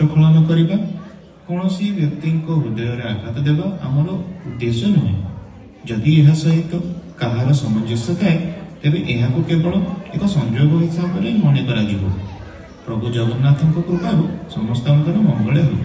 स्खलन करवा कौन सी व्यक्ति हृदय आघात देवा आमर उद्देश्य नुहे। जदि यह सहित कहार सामंजस्य थाए तेबे यह केवल एक संयोग हिसाब से मन कर प्रभु जगन्नाथ कृपा समस्त मंगल हो।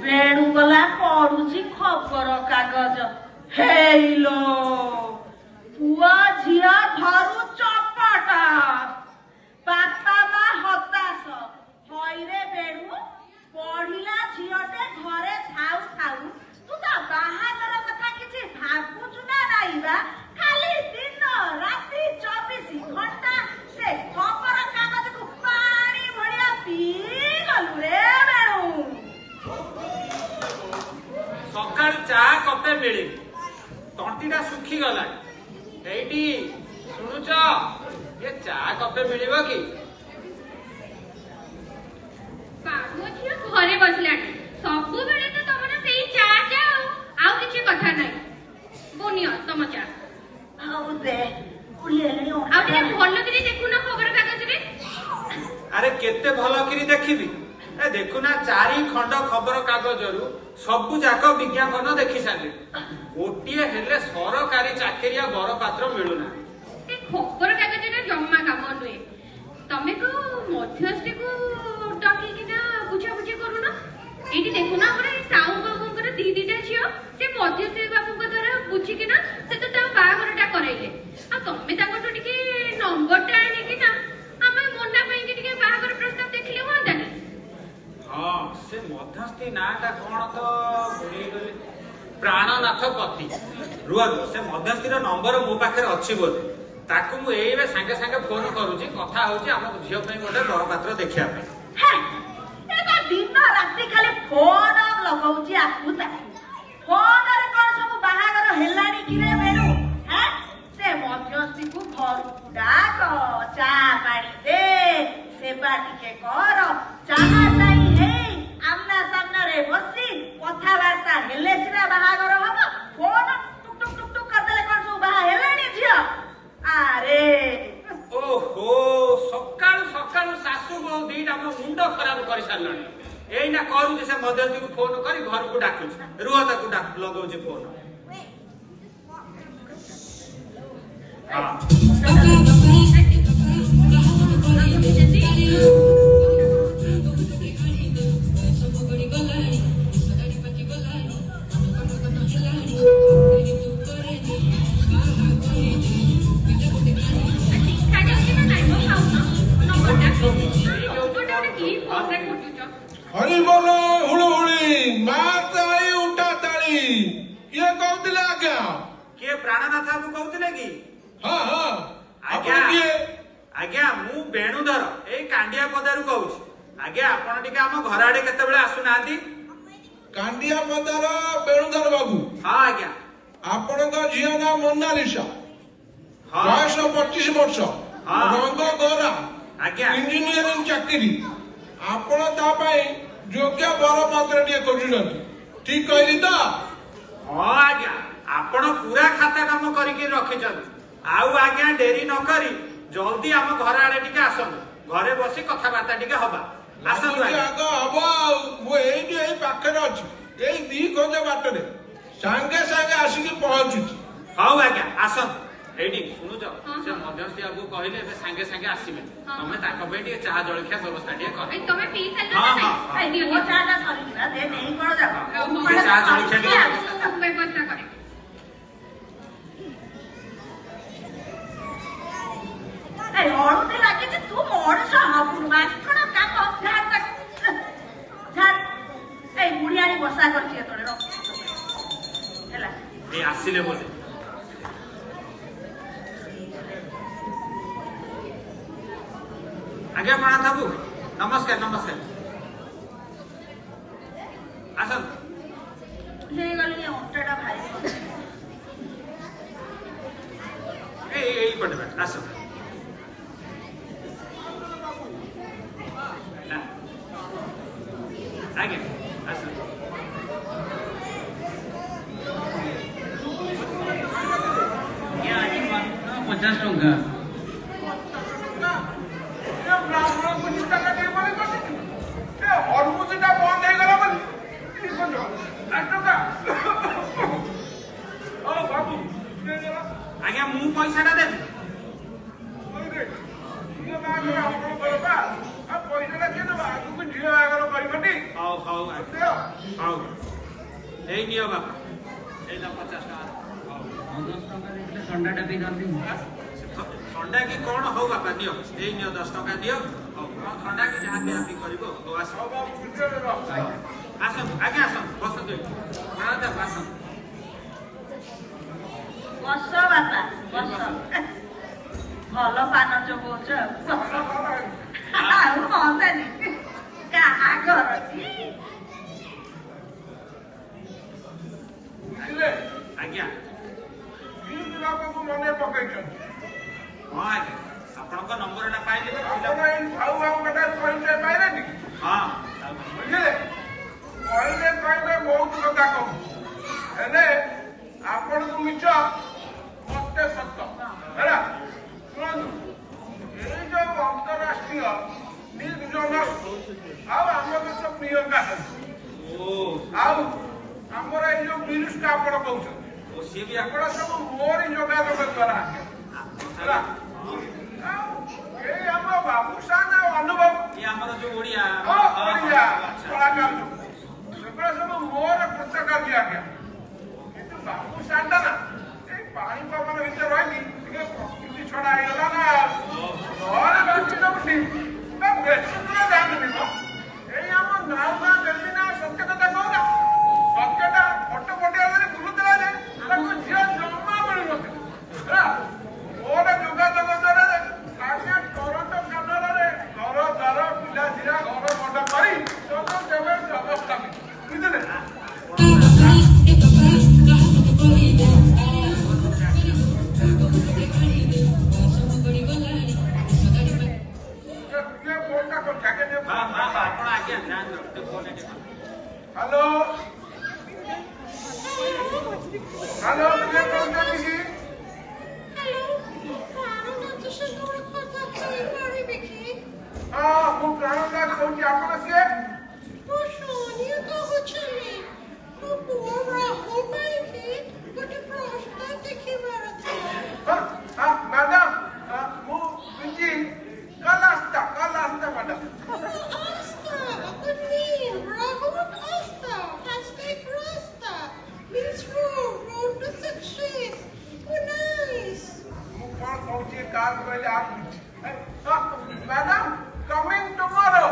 वेणुगला पढ़ुची खबर कागज हेलो पुआ झिया धरु चपटा बापा मा हताश हईरे बेणु पढ़िला झियटे घरे थाउ थाउ तू तो बाहागर कथा किछि भाबुछु ना नाइबा खाली दिन राति 24 घंटा से खबर कागज को पानी भरिया पी गलु रे बेणु। सकाल चा कपे मिले तंटीटा सुखी गला एटी सुनुच ये चा कपे मिलिबो कि बाबू झियो घरे बसलानी सबु बेले तो तमरा सेई चा चा आउ किछि कथा नै बोनियो तम चा आउ दे उलिएले आउ टिके भलो किरि देखुना खबर कागज रे। अरे केते भलो किरि देखिबी ए देखुना 4 खंड खबर कागजरू सबु जाक विज्ञापन देखि सारे गोटिए हेले सरकारी चाकरिया बर पात्र मिलुना ए खबर कागज रे जम्मा काम नुए तमे को मध्यस्थी को डाकी किना बुझा बुझी करूना एटी देखुना हमरे साउ बाबूकर दी दीटा छियो से मध्यस्थी बाबूक द्वारा बुझी किना से तो ता बागरटा कराइले आ तमे ताको टिके नंबरटा आनी किना हमें मोना पई के टिके बागर प्रस्ताव देखले होंदानी। हाँ से मध्यस्थी नाटा कौन तो भूली गली प्राणनाथ पति रुआ से मध्यस्थी नंबर मो पाखे अच्छी बोली ताकू मु एबे संगे संगे फोन करूची कथा होची हम झियो पे गोटे बर पात्र देखिया पे हे एका दिन राति खाली फोन लगाउची आकु ताकू फोन रे कोन सब बाहागर हेलानी किरे बेनु हैं से मध्यस्थी को घर डाक चा पानी दे सेवा टिके कर चाहा चाही हे आमना सामना रे बसी कथा वार्ता हेले सिना बाहागर हबो फोन टुक टुक टुक टुक कर देले कोन सब बाहा हेलानी झियो अरे ओहो सकाल सकाल सासू बो दीटा मो मुंड खराब कर सारलणी एई ना करू से मध्यस्थी को फोन करी घर को डाकुछ रुआ ताकू डाक लगाउछ फोन हरि बोलो हुड़ुहुड़ी मां ताली उठा ताली ये कहतिले आज्ञा के प्राणनाथ बाबू कहतिले कि हां हां आज्ञा आपण किए आज्ञा मु बेणुधर ए कांडिया पदारू कहूछ आज्ञा आपण टिके हम घर आडे केते बेले आसु नांती कांडिया पदार बेणुधर बाबू हां आज्ञा आपण का झिया ना मोनालिसा हां 25 वर्ष हां रंग गोरा आज्ञा इंजीनियरिंग चाकरी आपण ता पाई योग्य बर पात्र टिके खोजुछंती ठीक कहली तो हां आज्ञा आपण पूरा खाता काम करिके रखिछन आउ आज्ञा डेरी न करी जल्दी हम घर आडे टिके आसन घरे बसी कथा बार्ता टिके हबा आसन आग हब मु एई पाखरे अछि एई 2 गज बाटरे सांगे सांगे आसिकी पहुंचुची हाउ आज्ञा आसन एडी सुनु जा से मध्यस्थी आगु कहले ए सांगे सांगे आसीबे तमे ताको पे टिके चाह जळखिया व्यवस्था टिके कर ए तमे पी सल्ला ना आई दियो चाटा सरी ना दे नहीं करो जा चाह जळखिया टिके व्यवस्था करे ए हळुदी लागे तू मोड़ ମାଖଣ କାମ ଝାଡ ଝାଡ ଏଇ ବୁଢିଆଣି ବସା କରିଛି ଏତଳେ ରଖ ହେଲା ଏ ଆସିଲେ ବୋଧେ ଆଜ୍ଞା ପ୍ରଣାମ ବାବୁ ନମସ୍କାର ନମସ୍କାର ଆସନ୍ତୁ ହେଇଗଲି ଏ ଅଣ୍ଟାଟା ଭାଇ ଏଇପଟେ ବାଟ ଆସନ୍ତୁ ଆଜ୍ଞା ଆସନ୍ତୁ ଆଜ୍ଞା 50 ଟଙ୍କା ହରମୁଜିଟା ବନ୍ଦ ହେଇଗଲା ବୋଲି ବାବୁ ଆଜ୍ଞା ମୁଁ ପଇସାଟା ଦେବି ପଇସାଟା କିଏ ଦେବା ଆଗକୁ ଝିଅ ବାହାଘର କରିବଟି ହଉ ହଉ ଆଜ୍ଞା ହଉ ଏଇ ନିଅ ବାପା ଏଇ 50 ଟଙ୍କା ହଉ 10 ଟଙ୍କା ଦେଇଥିଲେ ଥଣ୍ଡାଟା ପିଇଥାନ୍ତି ଥଣ୍ଡା କି କଣ ହଉ ବାପା ଦିଅ ଏଇ ନିଅ 10 ଟଙ୍କା ଦିଅ ହଉ ଥଣ୍ଡା କି ଯାହା ପିଆ ପିଇ କରିବ ହଉ ଆସ ଆସନ୍ତୁ ଆଜ୍ଞା ଆସନ୍ତୁ ବସନ୍ତୁ ଆସନ୍ତୁ ବସ ବାପା ବସ ଭଲ ପାନ ଚୋବଉଛ ଆଉ କହନ୍ତାନି କାହା ଘର କି ଆଜ୍ଞା ମନେ ପକେଇଛନ୍ତି ହଁ ଆଜ୍ଞା ଆପଣଙ୍କ ନମ୍ବରଟା ପାଇଲେ ଆପଣ ଏଇ ସାହୁ ବାବୁଙ୍କ ପରିଚୟ ପାଇଲେନି ହଁ ବୁଝିଲେ କହିଲେ କହିଲେ ବହୁତ କଥା କହୁ ହେଲେ ଆପଣଙ୍କୁ ମିଛ ମତେ ସତ ହେଲା ଶୁଣନ୍ତୁ ଏଇ ଯୋଉ ଅନ୍ତରାଷ୍ଟ୍ରୀୟ ନିର୍ଜନ ଆଉ ଆମ ଦେଶ ପ୍ରିୟଙ୍କା ଓ ଆଉ ଆମର ଏଇ ଯୋଉ ବିରୁଷ୍କା ଆପଣ କହୁଛନ୍ତି ସିଏ ବି ଆପଣ ସବୁ ମୋରି ଯୋଗାଯୋଗ ଦ୍ୱାରା ହେଲା ଆଉ ଏଇ ଆମର ବାବୁସାନ ଆଉ ଅନୁଭବ ଇଏ ଆମର ଯୋଉ ଓଡ଼ିଆ ଓଡ଼ିଆ କଳାକାର ସେଗୁଡ଼ା ସବୁ ମୋର ଖର୍ଚ୍ଚ କାର୍ଯ୍ୟ ଆଜ୍ଞା କିନ୍ତୁ ବାବୁସାନଟା ନା ଏଇ ପାଣି ପବନ ଭିତରେ ରହିକି ଟିକେ ପ୍ରକୃତି ଛଡା ହେଇଗଲା ନା ନହେଲେ ବାକି ସବୁ ଠିକ ବେଶୀ ଦୂର ଯାଆନ୍ତୁନି ମ ଏଇ ଆମ ନାଉ ଗାଁ ଦେଲି ନା ସତ୍ୟତା କହୁନା ସତ୍ୟତା ଫଟୋ ପଟିଆରେ ବୁଲୁଥିଲା ଯେ ତାକୁ ଝିଅ ଜମା ମିଳୁନଥିଲା ହେଲା ମୋର ଯୋଗାଯୋଗ ଦ୍ୱାରା ଆଜ୍ଞା ଟରଣ୍ଟ କାନାଡ଼ାରେ ଘର ଦ୍ୱାର ପିଲା ଝିଅ ଘର ମଣ୍ଡ କରି ସବୁ ଦେବେ ବ୍ୟବସ୍ଥା ବୁଝିଲେ ଆପଣ ଆଜ୍ଞା ଯାଆନ୍ତୁ ହ୍ୟାଲୋ ହ୍ୟାଲୋ କିଏ କହୁଛନ୍ତି କି ହଁ ମୁଁ ପ୍ରାଣଦାସ କହୁଛି ଆପଣ କିଏ ମ୍ୟାଡାମ ମୁଁ ବୁଝି କଲାସ୍ତା ମ୍ୟାଡାମ ମୁଁ କଣ କହୁଛି କାହାକୁ କହିଲେ ମ୍ୟାଡାମ କମିଂ ଟୁମରୋ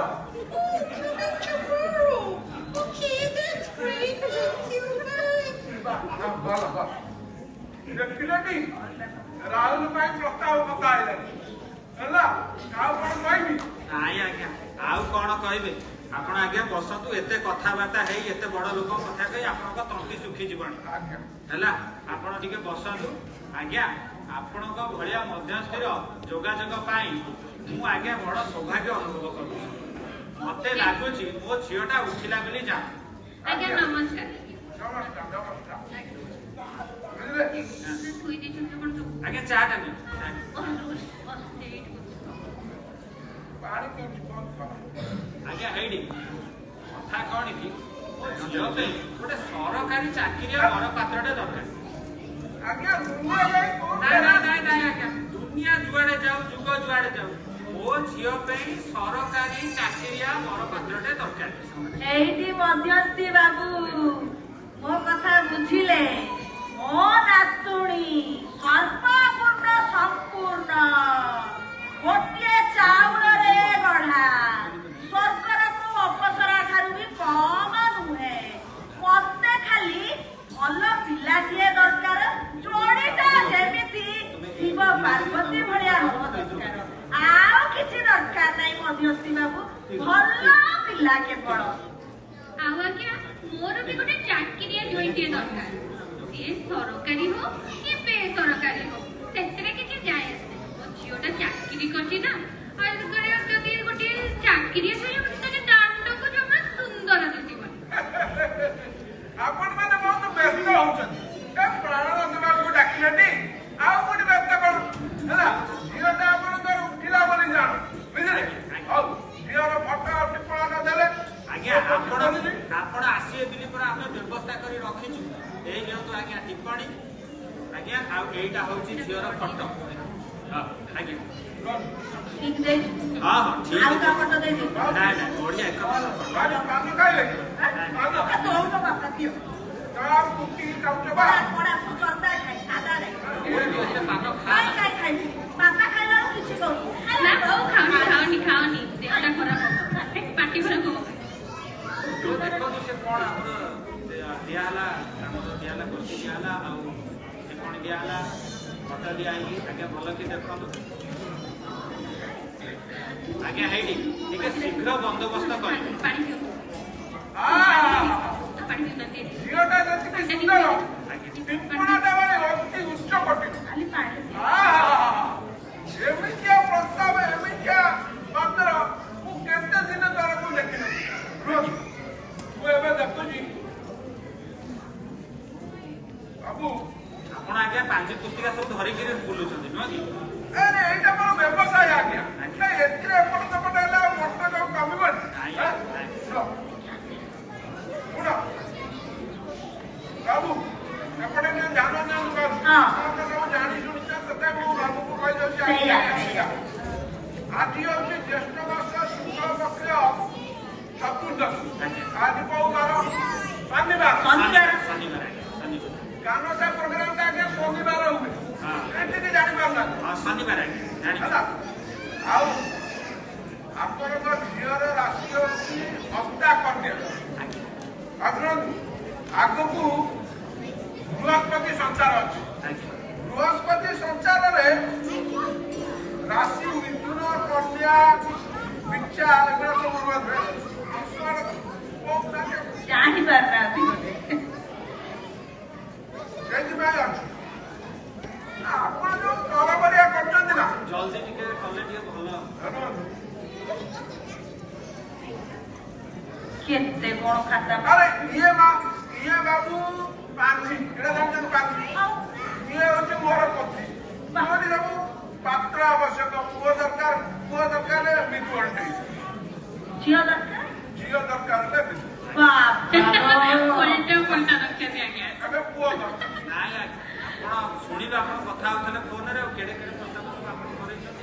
ଭଲ ଭଲ ଦେଖିଲେଟି ରାହୁଲ ପାଇଁ ପ୍ରସ୍ତାବ କଥା ହେଇଲାଣି ହେଲା ଆଉ କଣ କହିବି ନାଇଁ ଆଜ୍ଞା ଆଉ କଣ କହିବେ ଆପଣ ଆଜ୍ଞା ବସନ୍ତୁ ଏତେ କଥାବାର୍ତ୍ତା ହେଇ ଏତେ ବଡ ଲୋକ କଥା କହି ଆପଣଙ୍କ ତଣ୍ଟି ଶୁଖିଯିବଣି ଆଜ୍ଞା ହେଲା ଆପଣ ଟିକେ ବସନ୍ତୁ ଆଜ୍ଞା ଆପଣଙ୍କ ଭଳିଆ ମଧ୍ୟସ୍ଥିର ଯୋଗାଯୋଗ ପାଇଁ ମୁଁ ଆଜ୍ଞା ବଡ ସୌଭାଗ୍ୟ ଅନୁଭବ କରୁଛି ମତେ ଲାଗୁଛି ମୋ ଝିଅଟା ଉଠିଲା ବୋଲି ଜାଣ ଆଜ୍ଞା ନମସ୍କାର ନମସ୍କାର ନମସ୍କାର ବୁଝିଲେ ଥୋଇ ଦେଇଛନ୍ତି କଣ ସବୁ ଆଜ୍ଞା ଚାଟା ନିଅ ପାଣି ପିଉଛି ବନ୍ଦ କର ଆଜ୍ଞା ହେଇଟି କଥା କଣ କି ମୋ ଝିଅ ପାଇଁ ଗୋଟେ ସରକାରୀ ଚାକିରିଆ ବର ପାତ୍ରଟେ ଦରକାର ଆଜ୍ଞା ଦୁନିଆ ଯାଇ ନାଇଁ ଆଜ୍ଞା ଦୁନିଆ ଯୁଆଡେ ଯାଉ ଯୁଗ ଯୁଆଡେ ଯାଉ ମୋ ଝିଅ ପାଇଁ ସରକାରୀ ଚାକିରିଆ ବର ପାତ୍ରଟେ ଦରକାର ଏଇଠି ମଧ୍ୟସ୍ଥି ବାବୁ ମୋ କଥା ବୁଝିଲେ ମୋ ନାତୁଣୀ ସର୍ବପୂର୍ଣ୍ଣ ସମ୍ପୂର୍ଣ୍ଣ ଗୋଟିଏ ଚାଉଳରେ ଗଢା ପାର୍ବତୀ ଭଳିଆ ହବ ଦରକାର ଆଉ କିଛି ଦରକାର ନାହିଁ ମଧ୍ୟସ୍ଥି ବାବୁ ଭଲ ପିଲା କେବଳ ଆଉ ଆଜ୍ଞା ମୋର ବି ଗୋଟେ ଚାକିରିଆ ଜୋଇଁଟିଏ ଦରକାର ସିଏ ସରକାରୀ ହଉ କି ବେସରକାରୀ ହଉ ସେଥିରେ କିଛି ଯାଏ ଆସେ ମୋ ଝିଅଟା ଚାକିରି କରିଛି ନା ଆଜିକାଲି ଯଦି ଗୋଟିଏ ଚାକିରିଆ ଝିଅ ତାହେଲେ ଦାଣ୍ଡକୁ ଜମା ସୁନ୍ଦର ଦିଶିବନି ଆପଣ ମାନେ ବହୁତ ବ୍ୟସ୍ତ ହଉଛନ୍ତି ଏ ପ୍ରାଣନାଥ ବାବୁକୁ ଡାକିଲେନି ଆଉ କୋଉଠି ବ୍ୟସ୍ତ କଣ ହେଲା ଝିଅଟା ଆପଣଙ୍କର ଉଠିଲା ବୋଲି ଜାଣ ବୁଝିଲେ ହଉ ଝିଅର ଫଟୋ ଟିପଣା ନ ଦେଲେ ଆଜ୍ଞା ଆପଣ ଆସିବେ ବୋଲି ପରା ଆମେ ବ୍ୟବସ୍ଥା କରି ରଖିଛୁ ଏଇ ନିଅନ୍ତୁ ଆଜ୍ଞା ଟିପ୍ପଣୀ ଆଜ୍ଞା ଆଉ ଏଇଟା ହଉଛି ଝିଅର ଫଟୋ ହଁ ଆଜ୍ଞା ଠିକ ଦେଇଛୁ ହଁ ହଁ ଠିକ ଆଉ ଅଛି କା ଫଟୋ ଦେଇଛୁ ନାଇଁ ନାଇଁ ବଢିଆ ଏକ ପାନ ଖାଇଲେ ପାନ ଦଉନ ବାପା ଦିଅ ଚା କୁଟି ଖାଉଛ ବା ପଡା ତରକାରୀ ଖାଇ ସାଦା ନାହିଁ ପାନ ଖାଇ ଖାଇ ଖାଇବି ବାପା ଖାଇଲା ବେଳକୁ କିଛି କରୁନି ନା ହଉ ଖାଅନି ଦେହଟା ଖରାପ ହବ ପାଟି ଖରାପ ହବ ଦେଖନ୍ତୁ ସେ କଣ ଆମର ଦିଆହେଲା ଆମର ଦିଆହେଲା ଗୋଷ୍ଠୀ ଦିଆହେଲା ଆଉ ଟିପ୍ପଣୀ ଦିଆହେଲା ଫଟୋ ଦିଆହେଇକି ଆଜ୍ଞା ଭଲ କି ଦେଖନ୍ତୁ ଆଜ୍ଞା ହେଇଟି ଟିକେ ଶୀଘ୍ର ବନ୍ଦୋବସ୍ତ କରିବେ ପାଣି ଦିଅ ପାଣି ଦିଅନ୍ତି ଝିଅଟା ଯେତିକି ସୁନ୍ଦର ଟିପଣାଟା ମାନେ ଅତି ଉଚ୍ଚ କୋଟିର ଖାଲି ପାଣି ଏମିତିଆ ପ୍ରସ୍ତାବ ଏମିତିଆ ପାତ୍ର ମୁଁ କେତେ ଦିନ ତଳକୁ ଦେଖିନଥିଲି ମୁଁ ଏବେ ଦେଖୁଛି ବାବୁ ଆପଣ ଆଜ୍ଞା ପାଞ୍ଚ ପୁସ୍ତିକା ସବୁ ଧରିକିରି ବୁଲୁଛନ୍ତି ନୁହଁ କି ଆରେ ଏଇଟା ମୋର ବ୍ୟବସାୟ ଆଜ୍ଞା ଏଥିରେ ଏପଟ ସେପଟ ହେଲେ ଆଉ ମତ ଯୋଉ କମିବନି ଶୁଣ ବାବୁ ଏପଟେ ଟିକେ ଧ୍ୟାନ ଦିଅନ୍ତୁ ବାବୁ ଆପଣ ସବୁ ଜାଣି ଶୁଣିଛ ସେଟା ମୁଁ ବାବୁକୁ କହିଦେଉଛି ଆଜି ହଉଛି ଜ୍ୟେଷ୍ଠ ମାସ ଶୁକ୍ଳ ପକ୍ଷ ଚତୁର୍ଦଶୀ ଆଜି କୋଉ ବାର ଶନିବାର ଶନିବାର କାନସା ପ୍ରୋଗ୍ରାମଟା ଆଜ୍ଞା ଶନିବାର ହୁଏ ଏଠିକି ଜାଣିପାରୁନାହାନ୍ତି ହଁ ଶନିବାର ଆଜ୍ଞା ଜାଣିଛ ହେଲା ଆଉ ଆପଣଙ୍କ ଝିଅର ରାଶି ହଉଛି ହସ୍ତା କନ୍ୟା ଭାବନ୍ତୁ ଆଗକୁ ବୃହସ୍ପତି ସଂଚାର ଅଛି ବୃହସ୍ପତି ସଂଚାରରେ ରାଶି ମିଥୁନ କନ୍ୟା ବିଛା ଏଗୁଡ଼ା ସବୁ ଜାଣିପାରୁନାହାନ୍ତି ଗୋଟେ ସେଇଥିପାଇଁ ଅଛି ଆପଣ ଯୋଉ ତରବରିଆ କରୁଛନ୍ତି ନା ଜଲ୍ଦି ଟିକେ କଲେ ଟିକେ ଭଲ କେତେ କଣ ଖାତା ଆରେ ଇଏ ବାବୁ ପାଞ୍ଜି ଏଇଟା ଜାଣିଛନ୍ତି ପାଞ୍ଜି ଇଏ ହଉଛି ମୋର ପତ୍ନୀ ମୋରି ସବୁ ପାତ୍ର ଆବଶ୍ୟକ ପୁଅ ଦରକାର ମିଠୁ ଅଣ୍ଟେ ଝିଅ ଦରକାର ଝିଅ ଦରକାର ହେଲେ ମିଠୁ ପଇସା ରଖିଛନ୍ତି ଆଜ୍ଞା ଏବେ ପୁଅ ଦରକାର ନାଇଁ ଆଜ୍ଞା ଆପଣ ଶୁଣିବେ ଆପଣ କଥା ହଉଥିଲେ ଫୋନରେ ଆଉ କେଡ଼େ କେଡ଼େ ପ୍ରସ୍ତାବ ସବୁ ଆପଣ କରେଇଛନ୍ତି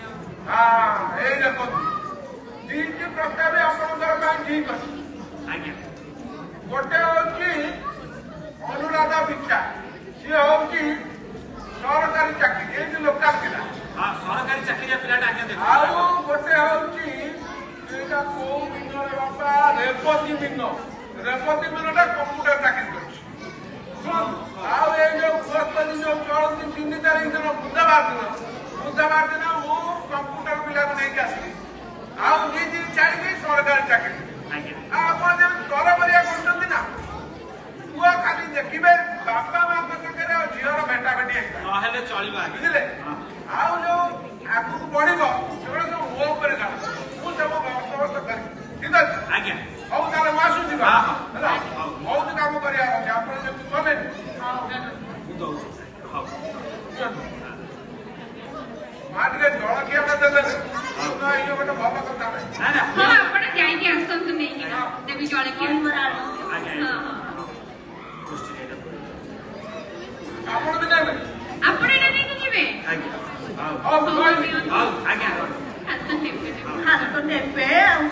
ଆଉ ଏଇ ଦେଖନ୍ତୁ ଦୁଇଟି ପ୍ରସ୍ତାବ ଆପଣଙ୍କର ପାଇଁ ଠିକ ଅଛି ଆଜ୍ଞା ଗୋଟେ ହଉଛି ଅନୁରାଧା ବିଛା ସିଏ ହଉଛି ସରକାରୀ ଚାକିରି ଏଇ ଯୋଉ ଲୋକାଲ ପିଲା ହଁ ସରକାରୀ ଚାକିରିଆ ପିଲାଟା ଆଜ୍ଞା ଦେଖ ଆଉ ଗୋଟେ ହଉଛି ଏଇଟା କୋଉ ମିନରେ ବାପା ରେବତୀ ମିନଟା କମ୍ପ୍ୟୁଟର ଚାକିରି କରିଛି ଆଉ ଏଇ ଯୋଉ ବୃହସ୍ପତି ଯୋଉ ଚଳନ୍ତି 3 ତାରିଖ ଦିନ ବୁଧବାର ଦିନ ମୁଁ କମ୍ପ୍ୟୁଟର ପିଲାକୁ ନେଇକି ଆସିବି ଆଉ 2 ଦିନ ଛାଡ଼ିକି ସରକାରୀ ଚାକିରି ଆଜ୍ଞା ଆପଣ ଯେମିତି ତରବରିଆ କରୁଛନ୍ତି ନା ପୁଅ ଖାଲି ଦେଖିବେ ବାପା ମାଙ୍କ ସାଙ୍ଗରେ ଆଉ ଝିଅର ଭେଟାଭେଟି ହେଇଥାଏ ନହେଲେ ଚଳିବ ଆଜ୍ଞା ବୁଝିଲେ ଆଉ ଯୋଉ ଆଗକୁ ବଢିବ ସେଗୁଡା ସବୁ ମୋ ଉପରେ ଯାଉ ମୁଁ ସବୁ ବନ୍ଦୋବସ୍ତ କରିବି ଠିକ ଅଛି ଆଜ୍ଞା ହଉ ତାହେଲେ ମୁଁ ଆସୁଛି ବା ହଁ, ହେଲା ହଉ। ବହୁତ କାମ କରିବାର ଅଛି ଆପଣ ଯେମିତି କଲେନି ମୁଁ ଦଉଛି ହଉ ମା ଟିକେ ଜଳଖିଆଟା ଦେଲେ ଇଏ ଗୋଟେ ଭଲ କଥା ନାହିଁ ନାଇଁ ନା ହଁ ଆପଣ ଯାଇକି ଆସନ୍ତୁ ନେଇକିନା ଦେବି ଜଳଖିଆ ଆଜ୍ଞା ହଁ ଗୋଷ୍ଠୀ ଏଇଟା କରିବେ। ଆପଣ ବି ନେବେ ଆପଣ ଏଇଟା ନେଇକି ଯିବେ ଆଜ୍ଞା ହଉ ହଉ ରହିଲି ହଉ ଆଜ୍ଞା ହାତ ଟେପେ ହାତ ନେବେ ଆଉ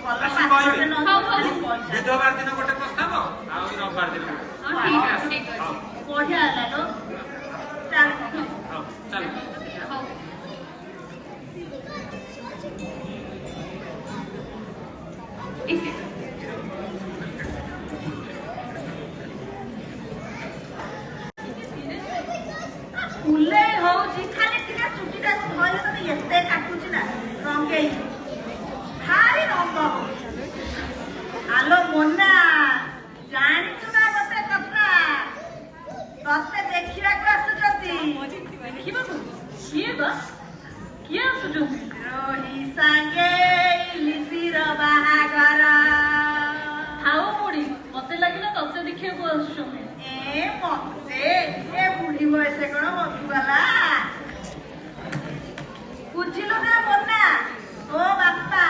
ଭଲ ଆସି ପାତ୍ରଟେ କହିବେ। ନ ହଉ, ହଉ। ଖାଲି ପଇସା ବୁଧବାର ଦିନ ଗୋଟେ ପ୍ରସ୍ତାବ ଆଉ ରବିବାର ଦିନ ଗୋଟେ ହଁ ଠିକ ଅଛି ଠିକ ଅଛି ହଉ ବଢିଆ ହେଲା ଲୋ ଚାଲ ହଉ ଚାଲ ହଉ ଏତେ ଫୁଲେଇ ହଉଛି ଖାଲି ହଉଛି ନା ରଙ୍ଗେଇ ଭାରି ରଙ୍ଗ ଆଲୋ ମୋନା ଜାଣିଛୁ ନା ଗୋଟେ କଥା ତତେ ଦେଖିବାକୁ ଆସୁଛନ୍ତି ଦେଖିବାକୁ କିଏ ବା କିଏ ଆସୁଛନ୍ତି ରୋହି ସାଙ୍ଗେ ଲିସିର ବାହାଘର ଥାଉ ମୁଢି ମତେ ଲାଗିଲା ତତେ ଦେଖିବାକୁ ଆସୁଛନ୍ତି ଏ ମତେ ଏ ବୁଢୀ ବୟସ କଣ ମଧୁବାଲା ବୁଝିଲୁ ନା ମୋନା ଓ ବାପା